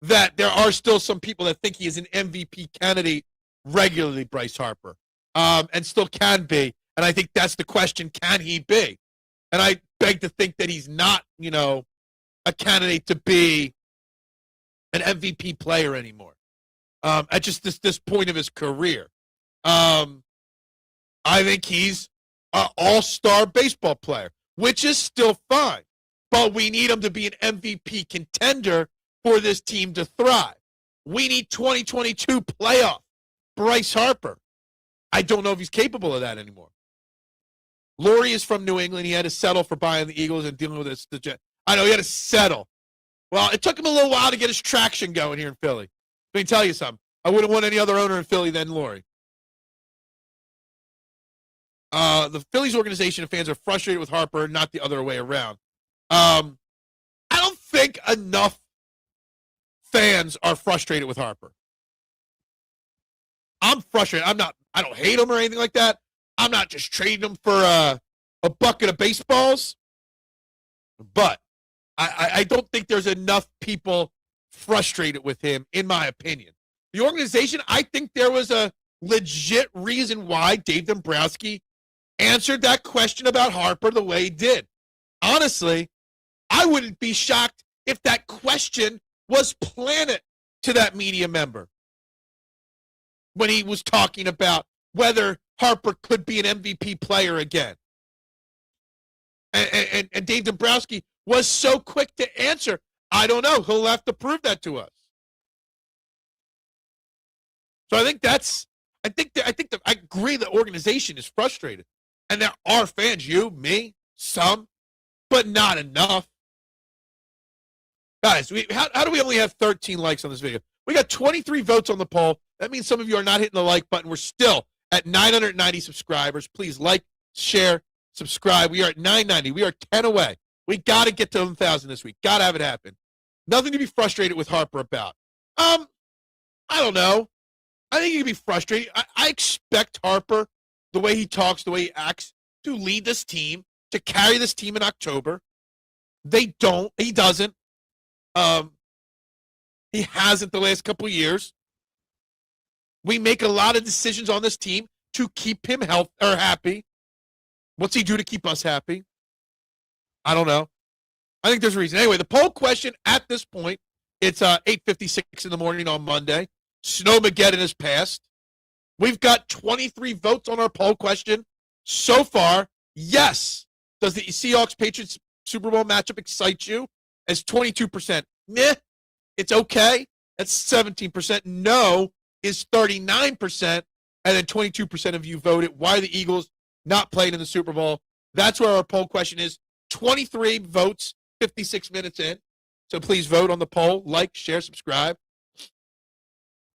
that there are still some people that think he is an MVP candidate regularly, Bryce Harper, and still can be. And I think that's the question, can he be? And I beg to think that he's not, a candidate to be an MVP player anymore. At just this point of his career. I think he's an all-star baseball player, which is still fine. But we need him to be an MVP contender for this team to thrive. We need 2022 playoff Bryce Harper. I don't know if he's capable of that anymore. Laurie is from New England. He had to settle for buying the Eagles and dealing with this. I know he had to settle. Well, it took him a little while to get his traction going here in Philly. Let me tell you something. I wouldn't want any other owner in Philly than Laurie. The Phillies organization and fans are frustrated with Harper, not the other way around. I don't think enough fans are frustrated with Harper. I'm frustrated. I don't hate him or anything like that. I'm not just trading him for a bucket of baseballs. But I don't think there's enough people frustrated with him, in my opinion. The organization, I think there was a legit reason why Dave Dombrowski answered that question about Harper the way he did. Honestly, I wouldn't be shocked if that question was planted to that media member when he was talking about whether Harper could be an MVP player again. And Dave Dombrowski was so quick to answer, I don't know. He'll have to prove that to us. So I think I agree the organization is frustrated. And there are fans, you, me, some, but not enough. Guys, how do we only have 13 likes on this video? We got 23 votes on the poll. That means some of you are not hitting the like button. We're still at 990 subscribers. Please like, share, subscribe. We are at 990. We are 10 away. We got to get to 1,000 this week. Got to have it happen. Nothing to be frustrated with Harper about. I don't know. I think you can be frustrated. I expect Harper, the way he talks, the way he acts, to lead this team, to carry this team in October. They don't. He doesn't. He hasn't the last couple of years. We make a lot of decisions on this team to keep him happy. What's he do to keep us happy? I don't know. I think there's a reason. Anyway, the poll question at this point, it's 8:56 in the morning on Monday. Snowmageddon has passed. We've got 23 votes on our poll question so far. Yes. Does the Seahawks-Patriots Super Bowl matchup excite you? As 22%. Meh. It's okay. That's 17%. No is 39%. And then 22% of you voted. Why are the Eagles not playing in the Super Bowl? That's where our poll question is. 23 votes, 56 minutes in. So please vote on the poll. Like, share, subscribe.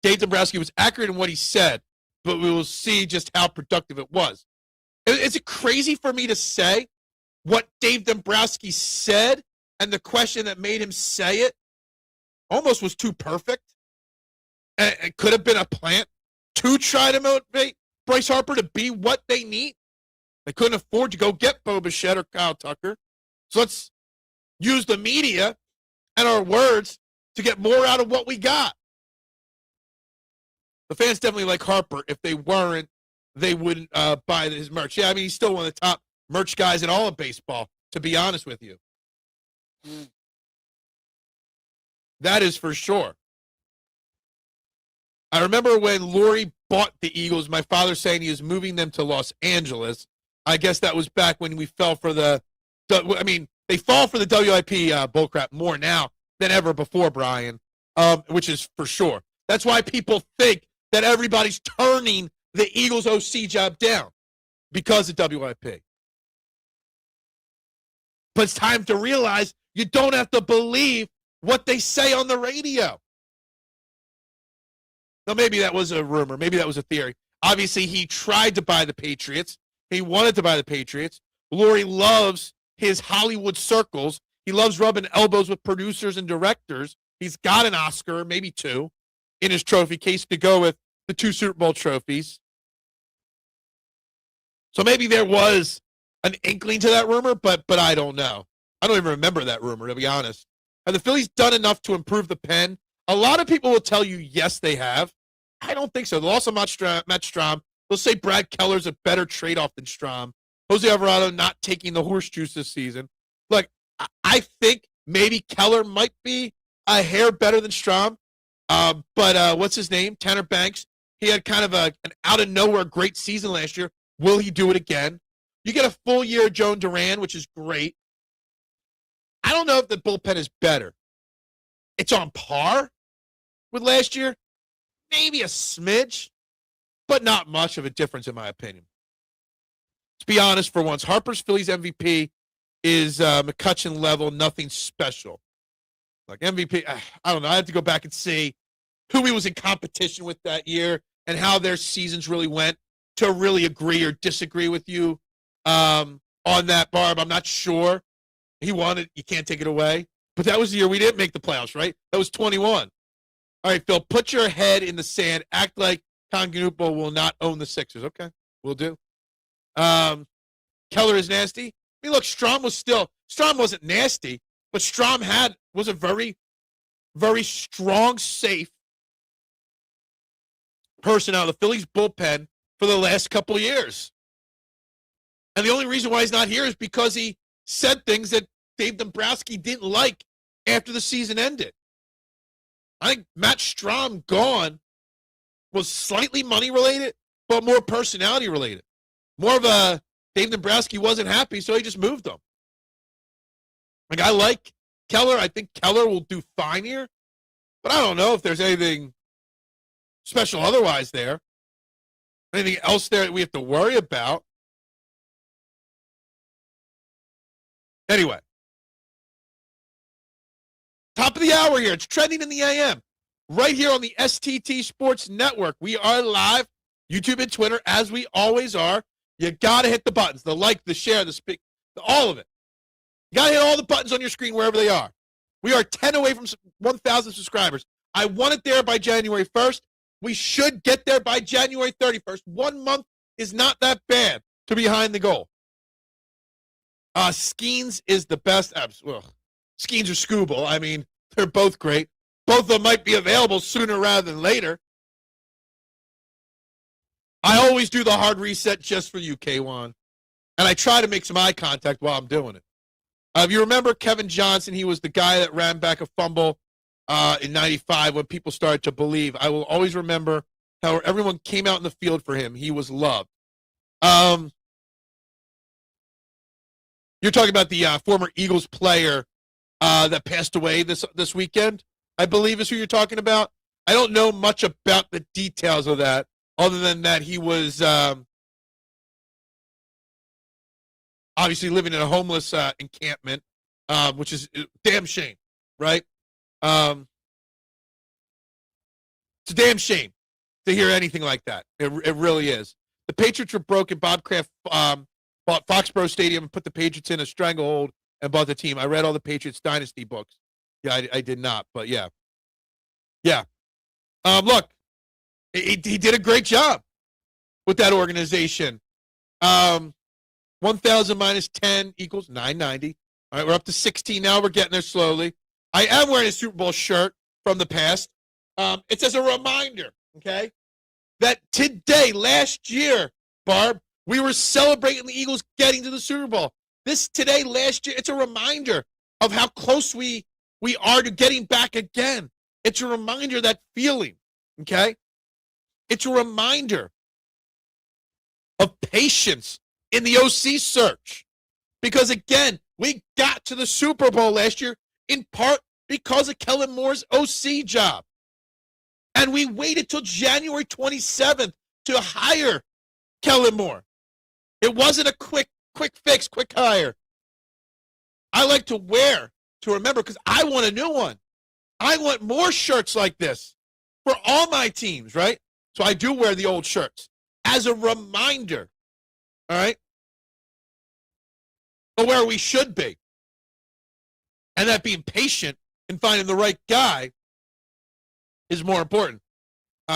Dave Dombrowski was accurate in what he said, but we will see just how productive it was. Is it crazy for me to say what Dave Dombrowski said and the question that made him say it almost was too perfect? And it could have been a plant to try to motivate Bryce Harper to be what they need. They couldn't afford to go get Bo Bichette or Kyle Tucker. So let's use the media and our words to get more out of what we got. The fans definitely like Harper. If they weren't, they wouldn't buy his merch. Yeah, I mean, he's still one of the top merch guys in all of baseball, to be honest with you. That is for sure. I remember when Lurie bought the Eagles, my father saying he was moving them to Los Angeles. I guess that was back when we fell for they fall for the WIP bullcrap more now than ever before, Brian, which is for sure. That's why people think that everybody's turning the Eagles OC job down because of WIP. But it's time to realize you don't have to believe what they say on the radio. Now, maybe that was a rumor. Maybe that was a theory. Obviously, he tried to buy the Patriots. He wanted to buy the Patriots. Lurie loves his Hollywood circles. He loves rubbing elbows with producers and directors. He's got an Oscar, maybe two, in his trophy case to go with the 2 Super Bowl trophies. So maybe there was an inkling to that rumor, but I don't know. I don't even remember that rumor, to be honest. Have the Phillies done enough to improve the pen? A lot of people will tell you, yes, they have. I don't think so. The loss of Matt Strahm, they'll say Brad Keller's a better trade-off than Strahm. Jose Alvarado not taking the horse juice this season. Look, I think maybe Keller might be a hair better than Strahm. But what's his name? Tanner Banks. He had kind of an out-of-nowhere great season last year. Will he do it again? You get a full year of Joan Duran, which is great. I don't know if the bullpen is better. It's on par with last year. Maybe a smidge, but not much of a difference in my opinion. Let's be honest for once. Harper's Phillies MVP is McCutchen level, nothing special. Like MVP, I don't know. I have to go back and see who he was in competition with that year and how their seasons really went to really agree or disagree with you on that, Barb. I'm not sure. He won it. You can't take it away. But that was the year we didn't make the playoffs, right? That was 21. All right, Phil, put your head in the sand. Act like Conganupo will not own the Sixers. Okay, we'll do. Keller is nasty. I mean, look, Strahm wasn't nasty, but Strahm was a very, very strong, safe person out of the Phillies bullpen for the last couple of years. And the only reason why he's not here is because he said things that Dave Dombrowski didn't like after the season ended. I think Matt Strahm gone was slightly money related, but more personality related. More of a Dave Dombrowski wasn't happy, so he just moved him. Like, I like Keller. I think Keller will do fine here, but I don't know if there's anything special otherwise there. Anything else there that we have to worry about. Anyway, Top of the hour here. It's trending in the AM. Right here on the STT Sports Network. We are live, YouTube and Twitter, as we always are. You got to hit the buttons, the like, the share, the speak, all of it. You got to hit all the buttons on your screen wherever they are. We are 10 away from 1,000 subscribers. I want it there by January 1st. We should get there by January 31st. 1 month is not that bad to behind the goal. Skeens is the best. Skeens or Scooble. I mean, they're both great. Both of them might be available sooner rather than later. I always do the hard reset just for you, K1. And I try to make some eye contact while I'm doing it. If you remember Kevin Johnson, he was the guy that ran back a fumble in 95 when people started to believe. I will always remember how everyone came out in the field for him. He was loved. You're talking about the former Eagles player that passed away this weekend, I believe is who you're talking about. I don't know much about the details of that, other than that he was obviously living in a homeless encampment, which is a damn shame, right? It's a damn shame to hear anything like that. It really is. The Patriots were broken. Bob Kraft bought Foxborough Stadium and put the Patriots in a stranglehold and bought the team. I read all the Patriots Dynasty books. Yeah, I did not, but yeah. Yeah. Look, he did a great job with that organization. 1,000 minus 10 equals 990. All right, we're up to 16 now. We're getting there slowly. I am wearing a Super Bowl shirt from the past. It's as a reminder, okay, that today, last year, Barb, we were celebrating the Eagles getting to the Super Bowl. Today, last year, it's a reminder of how close we are to getting back again. It's a reminder of that feeling, okay? It's a reminder of patience in the OC search. Because, again, we got to the Super Bowl last year in part because of Kellen Moore's OC job. And we waited till January 27th to hire Kellen Moore. It wasn't a quick fix, quick hire. I like to remember, because I want a new one. I want more shirts like this for all my teams, right? So I do wear the old shirts as a reminder, all right, of where we should be. And that being patient and finding the right guy is more important.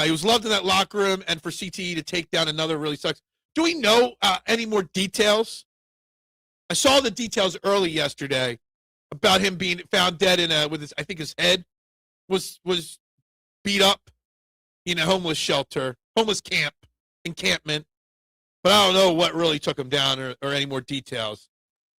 He was loved in that locker room, and for CTE to take down another really sucks. Do we know any more details? I saw the details early yesterday about him being found dead with his, I think his head was beat up in a homeless encampment. But I don't know what really took him down or any more details.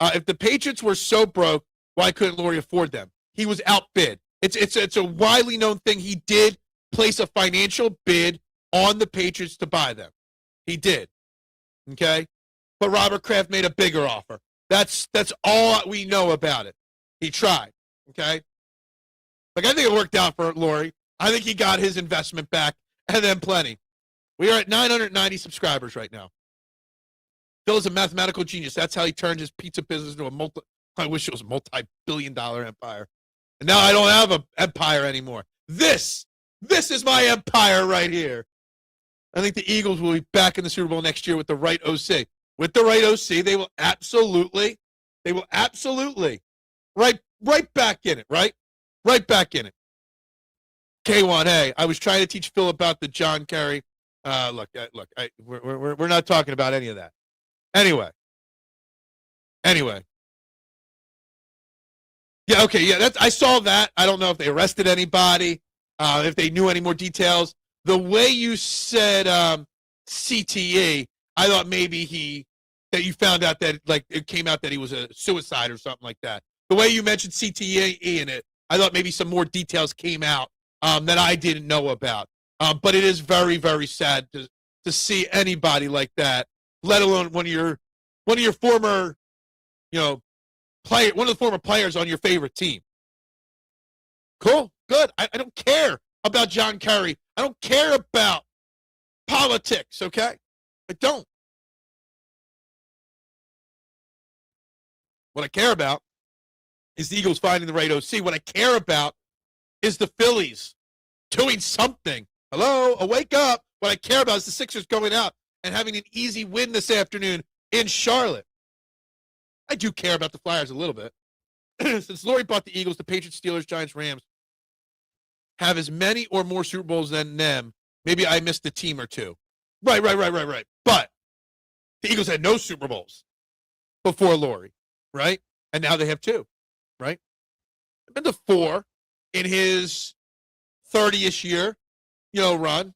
If the Patriots were so broke, why couldn't Laurie afford them? He was outbid. It's a widely known thing. He did place a financial bid on the Patriots to buy them. He did. Okay? But Robert Kraft made a bigger offer. That's all we know about it. He tried. Okay? Like, I think it worked out for Laurie. I think he got his investment back, and then plenty. We are at 990 subscribers right now. Phil is a mathematical genius. That's how he turned his pizza business into I wish it was a multi-billion-dollar empire. And now I don't have an empire anymore. This is my empire right here. I think the Eagles will be back in the Super Bowl next year with the right OC. With the right OC, they will absolutely right back in it, right? Right back in it. K1, hey, I was trying to teach Phil about the John Kerry. We're not talking about any of that. Anyway. Yeah, okay, yeah, I saw that. I don't know if they arrested anybody, if they knew any more details. The way you said CTE, I thought maybe that you found out that, like, it came out that he was a suicide or something like that. The way you mentioned CTE in it, I thought maybe some more details came out that I didn't know about. But it is very, very sad to see anybody like that, let alone one of your former, one of the former players on your favorite team. Cool, good. I don't care about John Kerry. I don't care about politics, okay? I don't. What I care about is the Eagles finding the right OC. What I care about is the Phillies doing something. Hello, wake up. What I care about is the Sixers going out and having an easy win this afternoon in Charlotte. I do care about the Flyers a little bit. Since Laurie bought the Eagles, the Patriots, Steelers, Giants, Rams have as many or more Super Bowls than them. Maybe I missed a team or two. Right. But the Eagles had no Super Bowls before Laurie, right? And now they have 2, right? Been to 4 in his 30-ish year, run.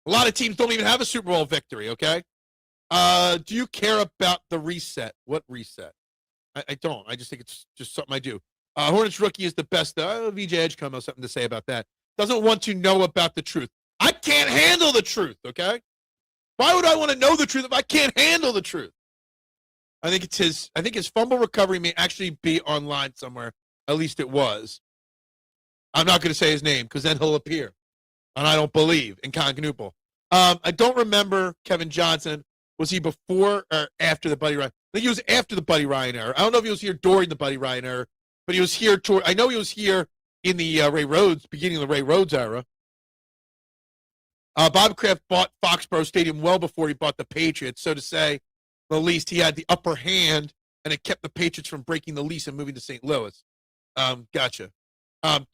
A lot of teams don't even have a Super Bowl victory, okay? Do you care about the reset? What reset? I don't. I just think it's just something I do. Hornets rookie is the best. VJ Edgecombe has something to say about that. Doesn't want to know about the truth. I can't handle the truth, okay? Why would I want to know the truth if I can't handle the truth? I think his fumble recovery may actually be online somewhere. At least it was. I'm not going to say his name because then he'll appear. And I don't believe in Conquanuple. I don't remember Kevin Johnson. Was he before or after the Buddy Ryan? I think he was after the Buddy Ryan era. I don't know if he was here during the Buddy Ryan era, but he was here I know he was here in the beginning of the Ray Rhodes era. Bob Kraft bought Foxborough Stadium well before he bought the Patriots, so to say, the least he had the upper hand, and it kept the Patriots from breaking the lease and moving to St. Louis. Gotcha. I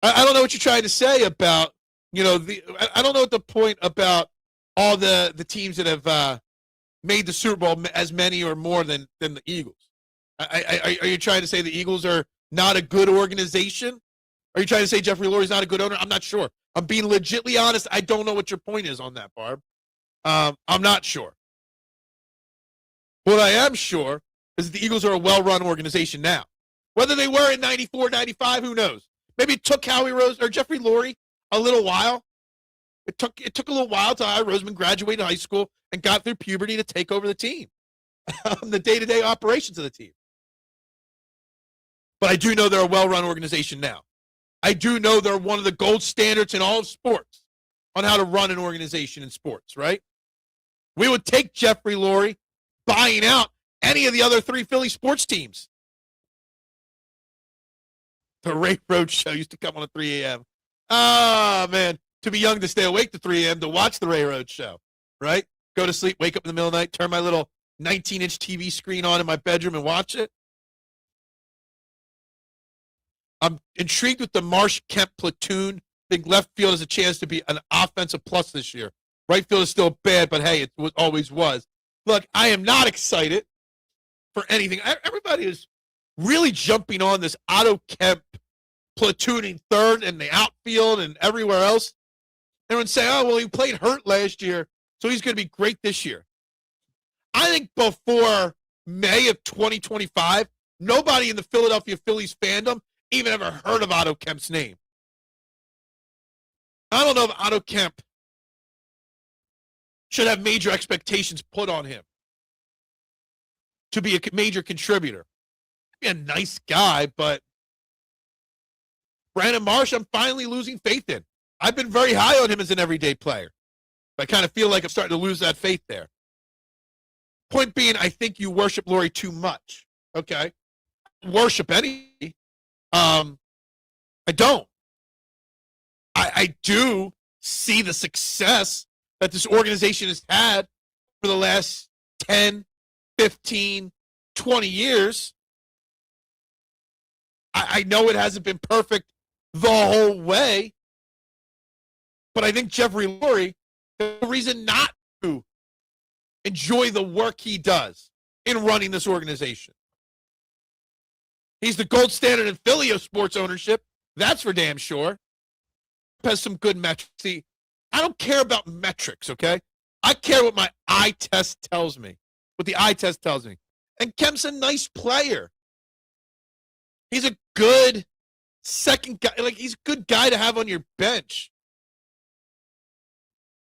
don't know what you're trying to say about, I don't know what the point about all the teams that have made the Super Bowl as many or more than the Eagles. Are you trying to say the Eagles are not a good organization? Are you trying to say Jeffrey Lurie's not a good owner? I'm not sure. I'm being legitimately honest. I don't know what your point is on that, Barb. I'm not sure. What I am sure is that the Eagles are a well-run organization now. Whether they were in 94, 95, who knows? Maybe it took Howie Rose or Jeffrey Lurie a little while. It took a little while till Howie Roseman graduated high school and got through puberty to take over the team, the day-to-day operations of the team. But I do know they're a well-run organization now. I do know they're one of the gold standards in all of sports on how to run an organization in sports, right? We would take Jeffrey Lurie buying out any of the other 3 Philly sports teams. The Ray Rhodes show used to come on at 3 a.m. Ah, man. To be young to stay awake to 3 a.m. to watch the Ray Rhodes show, right? Go to sleep, wake up in the middle of the night, turn my little 19-inch TV screen on in my bedroom and watch it. I'm intrigued with the Marsh Kemp platoon. I think left field has a chance to be an offensive plus this year. Right field is still bad, but hey, it always was. Look, I am not excited for anything. Everybody is really jumping on this Otto Kemp platooning third in the outfield and everywhere else. Everyone's saying, oh, well, he played hurt last year, so he's going to be great this year. I think before May of 2025, nobody in the Philadelphia Phillies fandom even ever heard of Otto Kemp's name. I don't know if Otto Kemp should have major expectations put on him to be a major contributor. Be a nice guy, but Brandon Marsh, I'm finally losing faith in. I've been very high on him as an everyday player. But I kind of feel like I'm starting to lose that faith there. Point being, I think you worship Lurie too much. Okay? Worship any. I don't. I do see the success that this organization has had for the last 10, 15, 20 years. I know it hasn't been perfect the whole way, but I think Jeffrey Lurie has no reason not to enjoy the work he does in running this organization. He's the gold standard in Philly of sports ownership. That's for damn sure. Has some good metrics. See, I don't care about metrics, okay? I care what my eye test tells me, what the eye test tells me. And Kemp's a nice player. He's a good second guy. Like, he's a good guy to have on your bench.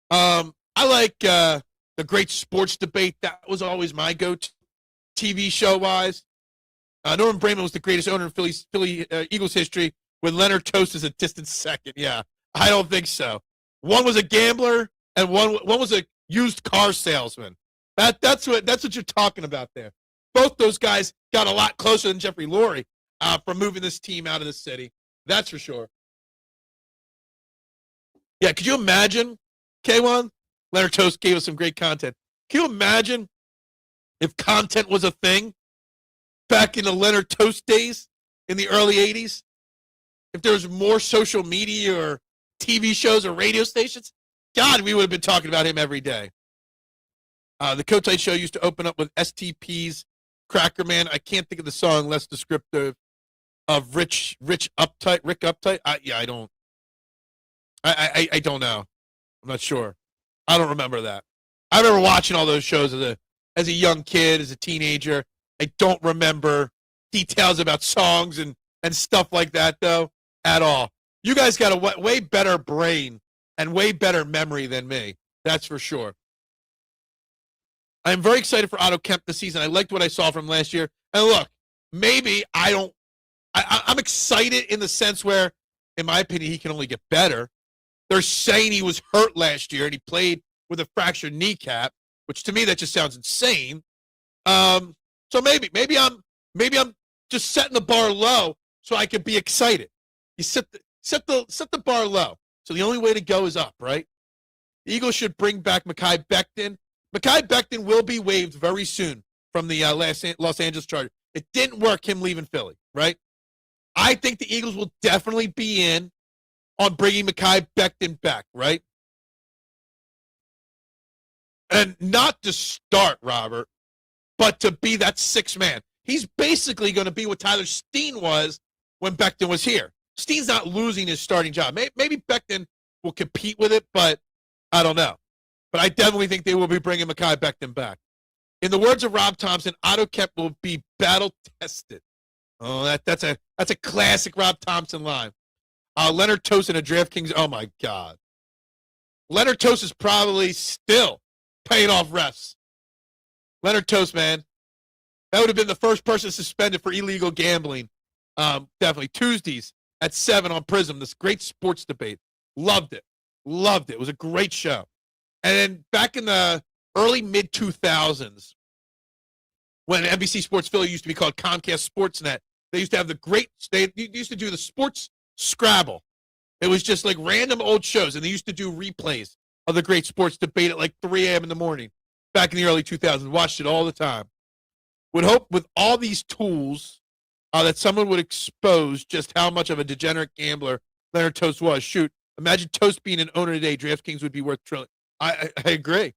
I like the Great Sports Debate. That was always my go-to TV show-wise. Norman Braman was the greatest owner in Philly Eagles history, with Leonard Toast as a distant second. Yeah, I don't think so. One was a gambler, and one was a used car salesman. That's what you're talking about there. both those guys got a lot closer than Jeffrey Lurie from moving this team out of the city. That's for sure. Yeah, could you imagine, K1? Leonard Toast gave us some great content. Can you imagine if content was a thing back in the Leonard Toast days in the early 80s? If there was more social media or TV shows or radio stations? God, we would have been talking about him every day. The Kotite Show used to open up with STP's Cracker Man. I can't think of the song less descriptive of Rick Uptight. I don't know. I'm not sure. I don't remember that. I remember watching all those shows as a young kid, as a teenager. I don't remember details about songs and stuff like that, though, at all. You guys got a way better brain and way better memory than me. That's for sure. I'm very excited for Otto Kemp this season. I liked what I saw from last year. And look, maybe I'm excited in the sense where, in my opinion, he can only get better. They're saying he was hurt last year and he played with a fractured kneecap, which to me that just sounds insane. So maybe I'm just setting the bar low so I can be excited. You set the bar low. So the only way to go is up, right? The Eagles should bring back Mekhi Becton. Mekhi Becton will be waived very soon from the Los Angeles Chargers. It didn't work him leaving Philly, right? I think the Eagles will definitely be in on bringing Mekhi Becton back, right? And not to start, Robert, but to be that sixth man. He's basically going to be what Tyler Steen was when Becton was here. Steen's not losing his starting job. Maybe Becton will compete with it, but I don't know. But I definitely think they will be bringing Mekhi Becton back. In the words of Rob Thompson, Otto Kemp will be battle-tested. Oh, that's a classic Rob Thompson line. Leonard Toast in a DraftKings. Oh, my God. Leonard Toast is probably still paying off refs. Leonard Toast, man. That would have been the first person suspended for illegal gambling. Definitely. Tuesdays at 7 on Prism. This great sports debate. Loved it. It was a great show. And then back in the early mid-2000s, when NBC Sports Philly used to be called Comcast Sportsnet, they used to have they used to do the Sports Scrabble. It was just like random old shows, and they used to do replays of the great sports debate at like 3 a.m. in the morning back in the early 2000s. Watched it all the time. Would hope with all these tools that someone would expose just how much of a degenerate gambler Leonard Toast was. Shoot, imagine Toast being an owner today. DraftKings would be worth trillion. I agree.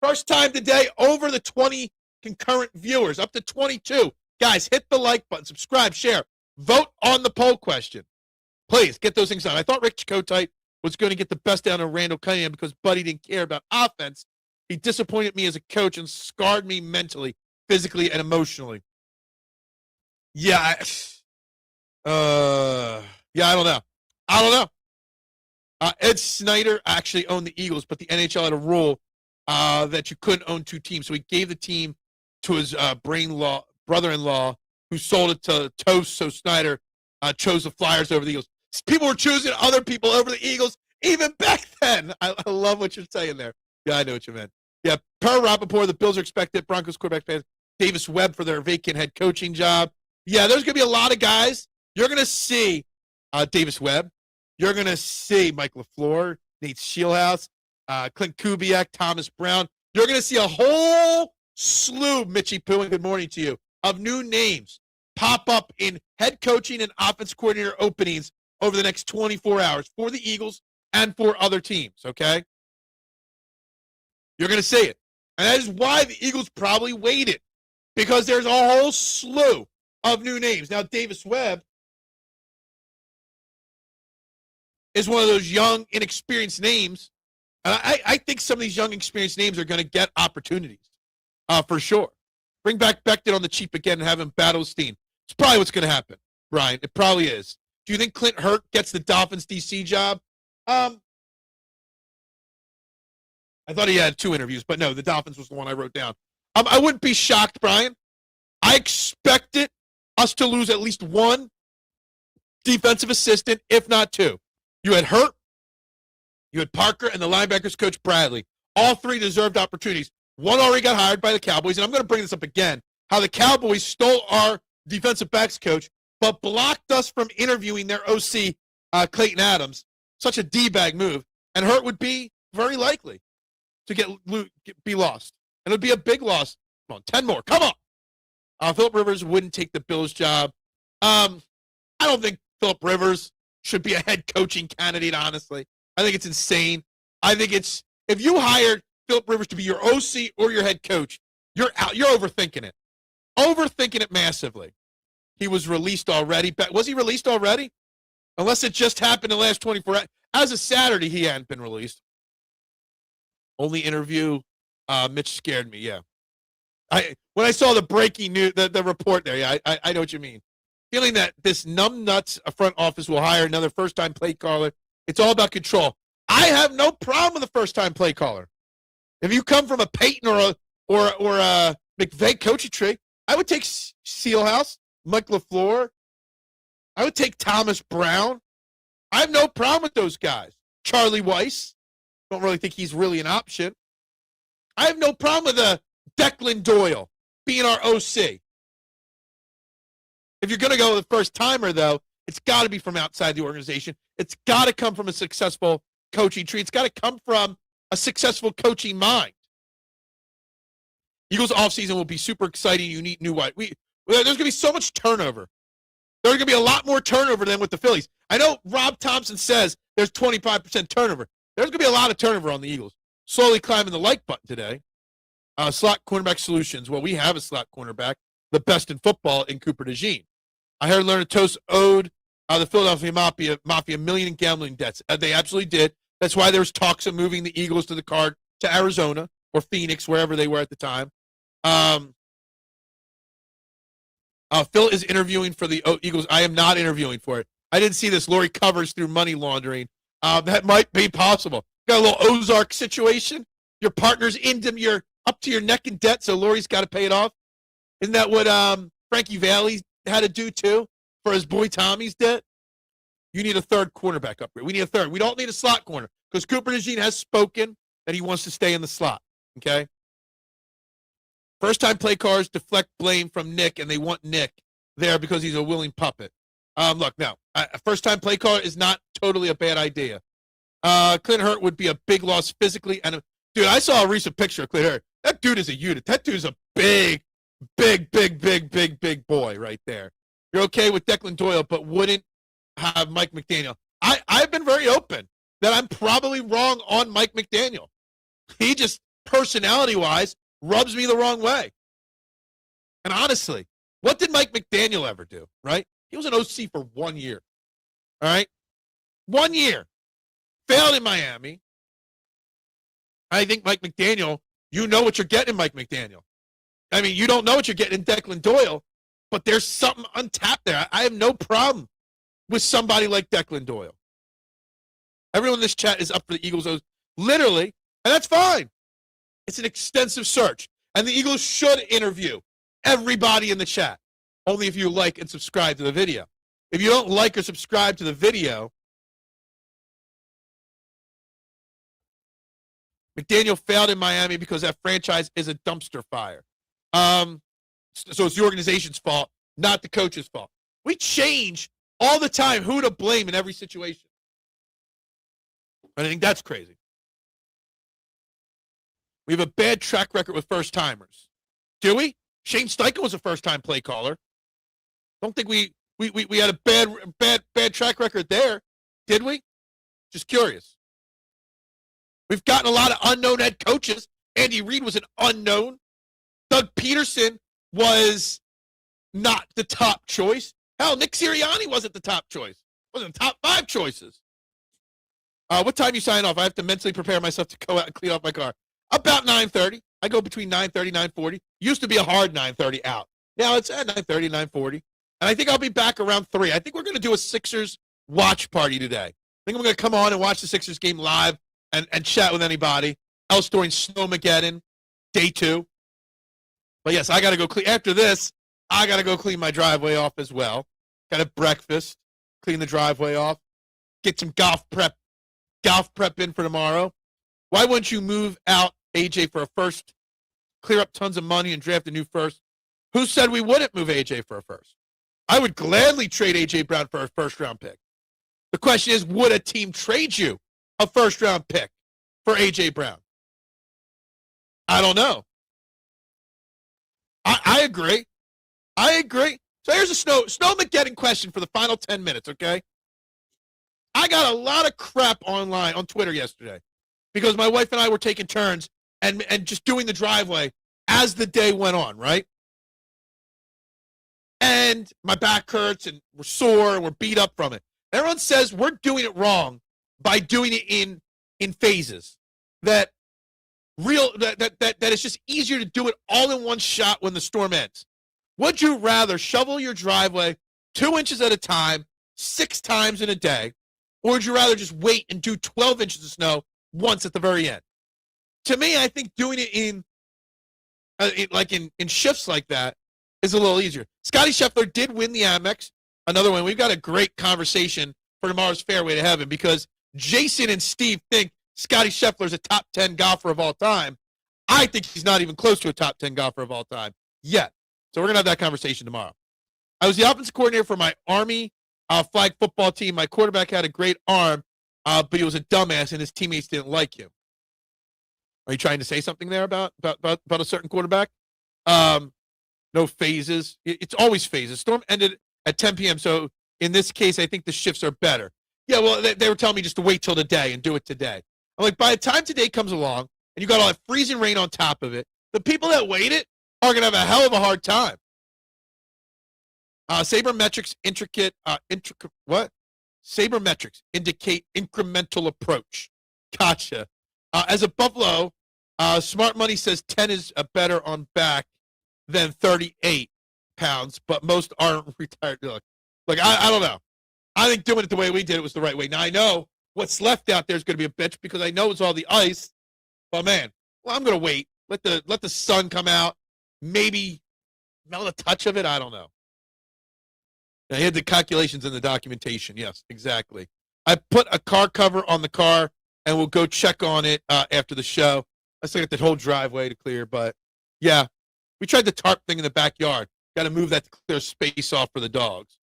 First time today, over the 20 concurrent viewers, up to 22. Guys, hit the like button, subscribe, share, vote on the poll question. Please get those things done. I thought Rich Kotite was going to get the best down of Randall Cunningham because Buddy didn't care about offense. He disappointed me as a coach and scarred me mentally, physically, and emotionally. I don't know. Ed Snyder actually owned the Eagles, but the NHL had a rule that you couldn't own two teams. So he gave the team to his brother-in-law, who sold it to Toast. So Snyder chose the Flyers over the Eagles. People were choosing other people over the Eagles even back then. I love what you're saying there. Yeah, I know what you meant. Yeah, per Rappaport, the Bills are expected Broncos quarterback fans Davis Webb for their vacant head coaching job. Yeah, there's going to be a lot of guys. You're going to see Davis Webb. You're going to see Mike LaFleur, Nate Shieldhouse, Clint Kubiak, Thomas Brown. You're going to see a whole slew, Mitchie Poo, and good morning to you, of new names pop up in head coaching and offense coordinator openings over the next 24 hours for the Eagles and for other teams, okay? You're going to see it. And that is why the Eagles probably waited, because there's a whole slew of new names. Now, Davis Webb is one of those young, inexperienced names. I think some of these young, experienced names are going to get opportunities, for sure. Bring back Becton on the cheap again and have him battle Steen. It's probably what's going to happen, Brian. It probably is. Do you think Clint Hurt gets the Dolphins DC job? I thought he had 2 interviews, but no, the Dolphins was the one I wrote down. I wouldn't be shocked, Brian. I expected us to lose at least 1 defensive assistant, if not 2. You had Hurt, you had Parker, and the linebackers coach Bradley. All 3 deserved opportunities. One already got hired by the Cowboys, and I'm going to bring this up again, how the Cowboys stole our defensive backs coach, but blocked us from interviewing their OC, Clayton Adams. Such a D-bag move. And Hurt would be very likely to be lost. And it would be a big loss. Come on, 10 more. Come on. Phillip Rivers wouldn't take the Bills job. I don't think Phillip Rivers should be a head coaching candidate, honestly. I think it's insane. I think it's, if you hired Phillip Rivers to be your OC or your head coach, you're out. You're overthinking it. Overthinking it massively. He was released already. Was he released already? Unless it just happened in the last 24 hours. As of Saturday, he hadn't been released. Only interview, Mitch scared me, yeah. When I saw the breaking news, the report there, yeah, I know what you mean. Feeling that this numbnuts front office will hire another first-time play caller. It's all about control. I have no problem with a first-time play caller. If you come from a Peyton or a McVay coaching tree, I would take Sealhouse, Mike LaFleur. I would take Thomas Brown. I have no problem with those guys. Charlie Weiss. Don't really think he's really an option. I have no problem with Declan Doyle being our OC. If you're going to go with a first-timer, though, it's got to be from outside the organization. It's got to come from a successful coaching tree. It's got to come from a successful coaching mind. Eagles offseason will be super exciting. You need new white. There's going to be so much turnover. There's going to be a lot more turnover than with the Phillies. I know Rob Thompson says there's 25% turnover. There's going to be a lot of turnover on the Eagles. Slowly climbing the like button today. Slot cornerback solutions. Well, we have a slot cornerback, the best in football in Cooper DeJean. I heard Lerner Toast owed the Philadelphia Mafia $1 million in gambling debts. They absolutely did. That's why there was talks of moving the Eagles to the card to Arizona or Phoenix, wherever they were at the time. Phil is interviewing for the Eagles. I am not interviewing for it. I didn't see this. Lori covers through money laundering. That might be possible. Got a little Ozark situation. Your partner's you're up to your neck in debt, so Lori's got to pay it off. Isn't that what Frankie Valli had to do, too, for his boy Tommy's debt? You need a third cornerback upgrade. We need a third. We don't need a slot corner because Cooper DeJean has spoken that he wants to stay in the slot, okay? First-time play callers deflect blame from Nick, and they want Nick there because he's a willing puppet. Look, now, a first-time play caller is not totally a bad idea. Clint Hurt would be a big loss physically. Dude, I saw a recent picture of Clint Hurt. That dude is a unit. That dude's a big boy right there. You're okay with Declan Doyle, but wouldn't have Mike McDaniel. I've been very open that I'm probably wrong on Mike McDaniel. He just, personality-wise, rubs me the wrong way. And honestly, what did Mike McDaniel ever do, right? He was an OC for 1 year, all right? 1 year. Failed in Miami. I think Mike McDaniel, you know what you're getting in Mike McDaniel. I mean, you don't know what you're getting in Declan Doyle, but there's something untapped there. I have no problem with somebody like Declan Doyle. Everyone in this chat is up for the Eagles. Literally, and that's fine. It's an extensive search. And the Eagles should interview everybody in the chat, only if you like and subscribe to the video. If you don't like or subscribe to the video, McDaniel failed in Miami because that franchise is a dumpster fire. So it's the organization's fault, not the coach's fault. We change all the time who to blame in every situation. I think that's crazy. We have a bad track record with first-timers. Do we? Shane Steichen was a first-time play caller. Don't think we had a bad track record there. Did we? Just curious. We've gotten a lot of unknown head coaches. Andy Reid was an unknown. Doug Peterson was not the top choice. Hell, Nick Sirianni wasn't the top choice. Wasn't the top 5 choices. What time you sign off? I have to mentally prepare myself to go out and clean off my car. About 9:30. I go between 9:30 and 9:40. Used to be a hard 9:30 out. Now it's at 9:30, 9:40. And I think I'll be back around 3. I think we're going to do a Sixers watch party today. I think I'm going to come on and watch the Sixers game live and chat with anybody else during Snowmageddon, day 2. But yes, I got to go clean. After this, I got to go clean my driveway off as well. Got a breakfast, clean the driveway off, get some golf prep in for tomorrow. Why wouldn't you move out AJ for a first clear up tons of money and draft a new first. Who said we wouldn't move AJ for a first? I would gladly trade AJ Brown for a first-round pick. The question is, would a team trade you a first-round pick for AJ Brown? I don't know. I agree. I agree. So here's a Snowmageddon question for the final 10 minutes, okay? I got a lot of crap online on Twitter yesterday because my wife and I were taking turns and just doing the driveway as the day went on, right? And my back hurts and we're sore and we're beat up from it. Everyone says we're doing it wrong by doing it in phases. That it's just easier to do it all in one shot when the storm ends. Would you rather shovel your driveway 2 inches at a time, 6 times in a day, or would you rather just wait and do 12 inches of snow once at the very end? To me, I think doing it in shifts like that is a little easier. Scotty Scheffler did win the Amex. Another one. We've got a great conversation for tomorrow's Fairway to Heaven because Jason and Steve think Scotty Scheffler's a top 10 golfer of all time. I think he's not even close to a top 10 golfer of all time yet. So we're going to have that conversation tomorrow. I was the offensive coordinator for my Army flag football team. My quarterback had a great arm, but he was a dumbass and his teammates didn't like him. Are you trying to say something there about a certain quarterback? No phases. It's always phases. Storm ended at 10 p.m., so in this case, I think the shifts are better. Yeah, well, they were telling me just to wait till the day and do it today. I'm like, by the time today comes along and you got all that freezing rain on top of it, the people that waited are going to have a hell of a hard time. Sabermetrics Sabermetrics indicate incremental approach. Gotcha. As a Buffalo, Smart Money says 10 is better on back than 38 pounds, but most aren't retired. Look, I don't know. I think doing it the way we did it was the right way. Now, I know what's left out there is going to be a bitch because I know it's all the ice. But, man, well, I'm going to wait. Let the sun come out. Maybe smell a touch of it. I don't know. I had the calculations in the documentation. Yes, exactly. I put a car cover on the car, and we'll go check on it after the show. I still got the whole driveway to clear, but, yeah. We tried the tarp thing in the backyard. Got to move that to clear space off for the dogs.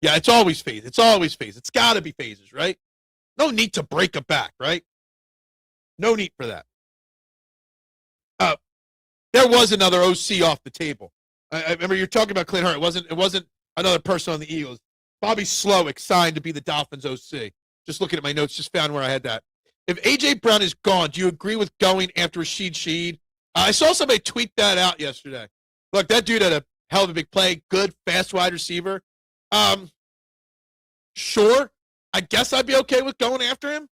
Yeah, it's always phase. It's always phase. It's got to be phases, right? No need to break a back, right? No need for that. There was another OC off the table. I remember you're talking about Clint Hurtt. It wasn't another person on the Eagles. Bobby Slowick signed to be the Dolphins OC. Just looking at my notes, just found where I had that. If A.J. Brown is gone, do you agree with going after Rashid Shaheed? I saw somebody tweet that out yesterday. Look, that dude had a hell of a big play. Good, fast wide receiver. Sure. I guess I'd be okay with going after him.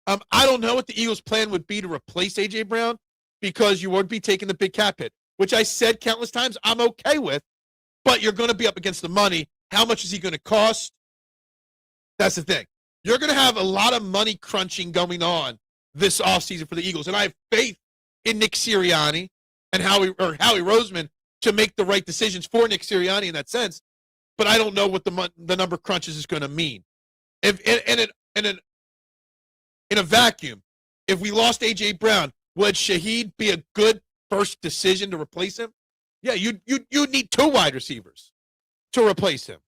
I don't know what the Eagles' plan would be to replace A.J. Brown because you would be taking the big cap hit, which I said countless times I'm okay with, but you're going to be up against the money. How much is he going to cost? That's the thing. You're going to have a lot of money crunching going on this offseason for the Eagles, and I have faith in Nick Sirianni and Howie Roseman to make the right decisions for Nick Sirianni in that sense, but I don't know what the number crunches is going to mean. If in a vacuum, if we lost A.J. Brown, would Shaheed be a good first decision to replace him? Yeah, you need 2 wide receivers to replace him.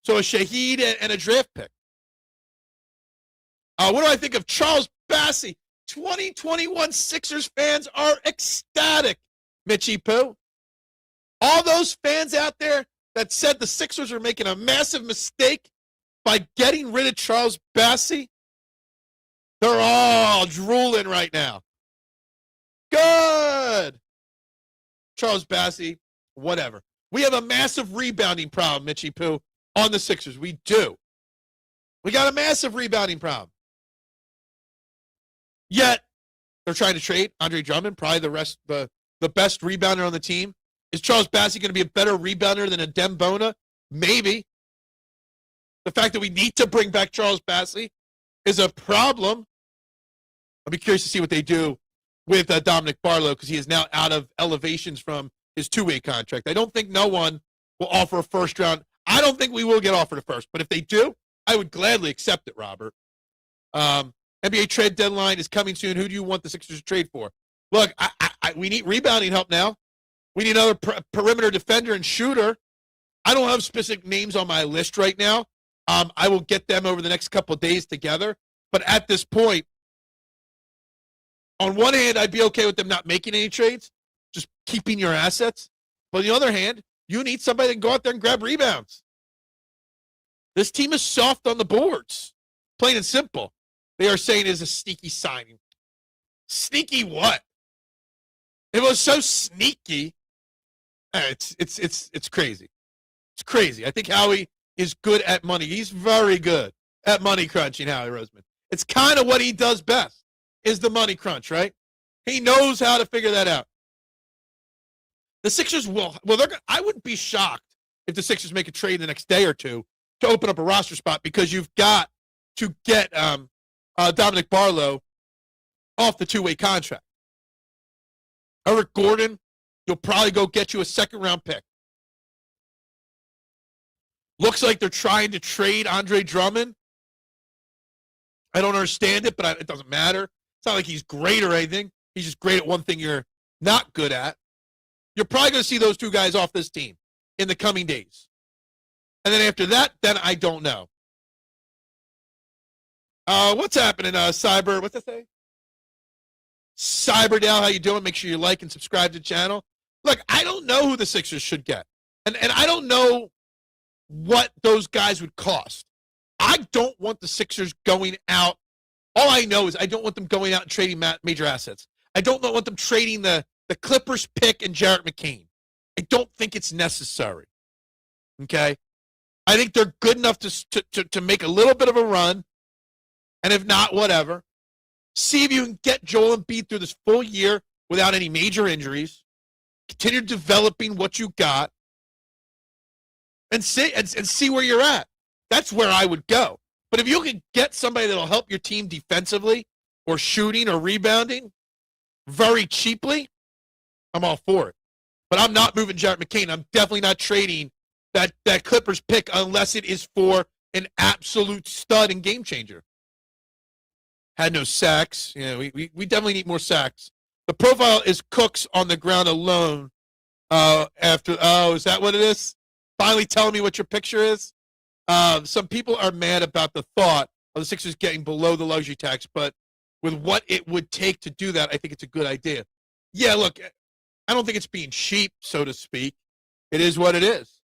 So a Shaheed and a draft pick. What do I think of Charles Bassey? 2021 Sixers fans are ecstatic, Mitchie Pooh. All those fans out there that said the Sixers are making a massive mistake by getting rid of Charles Bassey, they're all drooling right now. Good. Charles Bassey, whatever. We have a massive rebounding problem, Mitchie Pooh, on the Sixers. We do. We got a massive rebounding problem. Yet, they're trying to trade Andre Drummond, probably the best rebounder on the team. Is Charles Bassey going to be a better rebounder than a Dembona? Maybe. The fact that we need to bring back Charles Bassey is a problem. I'll be curious to see what they do with Dominic Barlow because he is now out of elevations from his 2-way contract. I don't think no one will offer a first round. I don't think we will get offered a first, but if they do, I would gladly accept it, Robert. NBA trade deadline is coming soon. Who do you want the Sixers to trade for? Look, we need rebounding help now. We need another perimeter defender and shooter. I don't have specific names on my list right now. I will get them over the next couple of days together. But at this point, on one hand, I'd be okay with them not making any trades, just keeping your assets. But on the other hand, you need somebody that can go out there and grab rebounds. This team is soft on the boards, plain and simple. They are saying it is a sneaky signing. Sneaky what? It was so sneaky. It's crazy. It's crazy. I think Howie is good at money. He's very good at money crunching, Howie Roseman. It's kind of what he does best, is the money crunch, right? He knows how to figure that out. The Sixers I wouldn't be shocked if the Sixers make a trade the next day or two to open up a roster spot, because you've got to get Dominic Barlow off the two-way contract. Eric Gordon, you'll probably go get you a second-round pick. Looks like they're trying to trade Andre Drummond. I don't understand it, but it doesn't matter. It's not like he's great or anything. He's just great at one thing you're not good at. You're probably going to see those two guys off this team in the coming days. And then after that, then I don't know. What's happening, Cyber? What's that say? Cyberdale, how you doing? Make sure you like and subscribe to the channel. Look, I don't know who the Sixers should get. And I don't know what those guys would cost. I don't want the Sixers going out. All I know is I don't want them going out and trading major assets. I don't want them trading the Clippers pick and Jarrett McCain. I don't think it's necessary. Okay? I think they're good enough to make a little bit of a run, and if not, whatever. See if you can get Joel Embiid through this full year without any major injuries. Continue developing what you got, and see where you're at. That's where I would go. But if you can get somebody that'll help your team defensively or shooting or rebounding very cheaply, I'm all for it. But I'm not moving Jarrett McCain. I'm definitely not trading that Clippers pick unless it is for an absolute stud and game changer. Had no sacks. Yeah, we definitely need more sacks. The profile is Cooks on the ground alone. Is that what it is? Finally telling me what your picture is? Some people are mad about the thought of the Sixers getting below the luxury tax, but with what it would take to do that, I think it's a good idea. Yeah, look, I don't think it's being cheap, so to speak. It is what it is.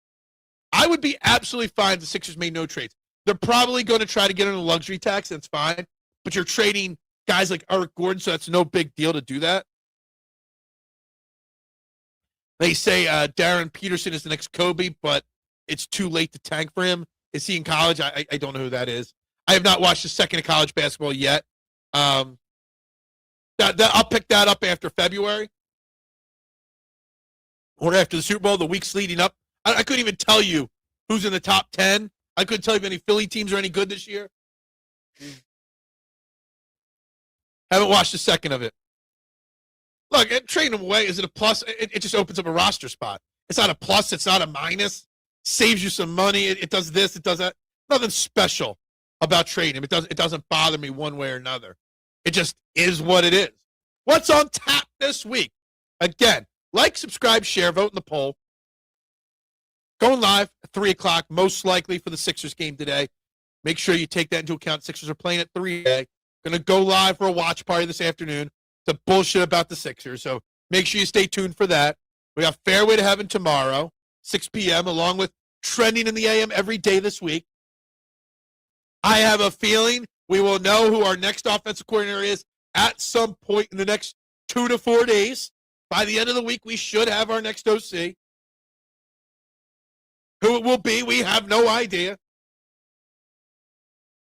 I would be absolutely fine if the Sixers made no trades. They're probably going to try to get on a luxury tax. That's fine. But you're trading guys like Eric Gordon, so that's no big deal to do that. They say Darren Peterson is the next Kobe, but it's too late to tank for him. Is he in college? I don't know who that is. I have not watched a second of college basketball yet. I'll pick that up after February or after the Super Bowl, the weeks leading up. I couldn't even tell you who's in the top 10. I couldn't tell you if any Philly teams are any good this year. Haven't watched a second of it. Look, trading them away, is it a plus? It just opens up a roster spot. It's not a plus. It's not a minus. Saves you some money. It does this. It does that. Nothing special about trading him. It doesn't bother me one way or another. It just is what it is. What's on tap this week? Again, like, subscribe, share, vote in the poll. Going live at 3 o'clock, most likely for the Sixers game today. Make sure you take that into account. Sixers are playing at 3 today. Going to go live for a watch party this afternoon to bullshit about the Sixers. So make sure you stay tuned for that. We got Fairway to Heaven tomorrow, 6 p.m., along with Trending in the AM every day this week. I have a feeling we will know who our next offensive coordinator is at some point in the next 2 to 4 days. By the end of the week, we should have our next OC. Who it will be, we have no idea.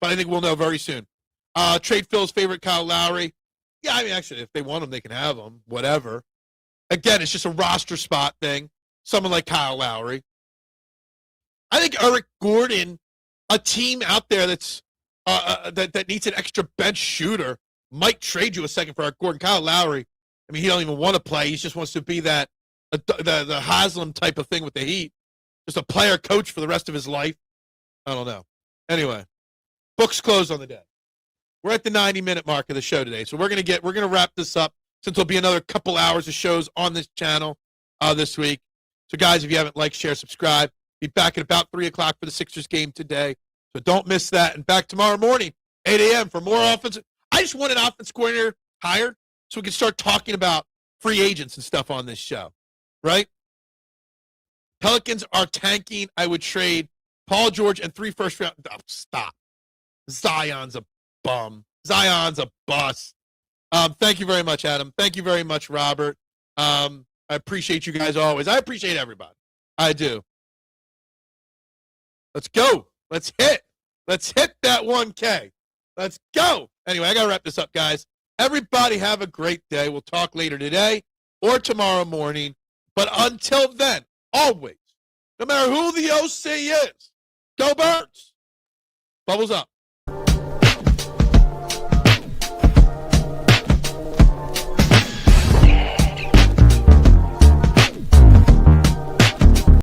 But I think we'll know very soon. Trade Phil's favorite, Kyle Lowry. Yeah, I mean, actually, if they want him, they can have him. Whatever. Again, it's just a roster spot thing. Someone like Kyle Lowry. I think Eric Gordon, a team out there that's that needs an extra bench shooter, might trade you a second for Eric Gordon. Kyle Lowry, I mean, he don't even want to play. He just wants to be that the Haslam type of thing with the Heat. Just a player coach for the rest of his life. I don't know. Anyway, books closed on the day. We're at the 90-minute mark of the show today, so we're gonna wrap this up since there'll be another couple hours of shows on this channel this week. So, guys, if you haven't liked, share, subscribe. Be back at about 3 o'clock for the Sixers game today. So don't miss that. And back tomorrow morning, 8 a.m. for more offensive. I just want an offense coordinator hired so we can start talking about free agents and stuff on this show, right? Pelicans are tanking. I would trade Paul George and 3 first-round. Oh, stop. Zion's a bum. Zion's a bust. Thank you very much, Adam. Thank you very much, Robert. I appreciate you guys always. I appreciate everybody. I do. Let's go. Let's hit. Let's hit that 1K. Let's go. Anyway, I got to wrap this up, guys. Everybody have a great day. We'll talk later today or tomorrow morning. But until then, always, no matter who the OC is, go Birds. Bubbles up.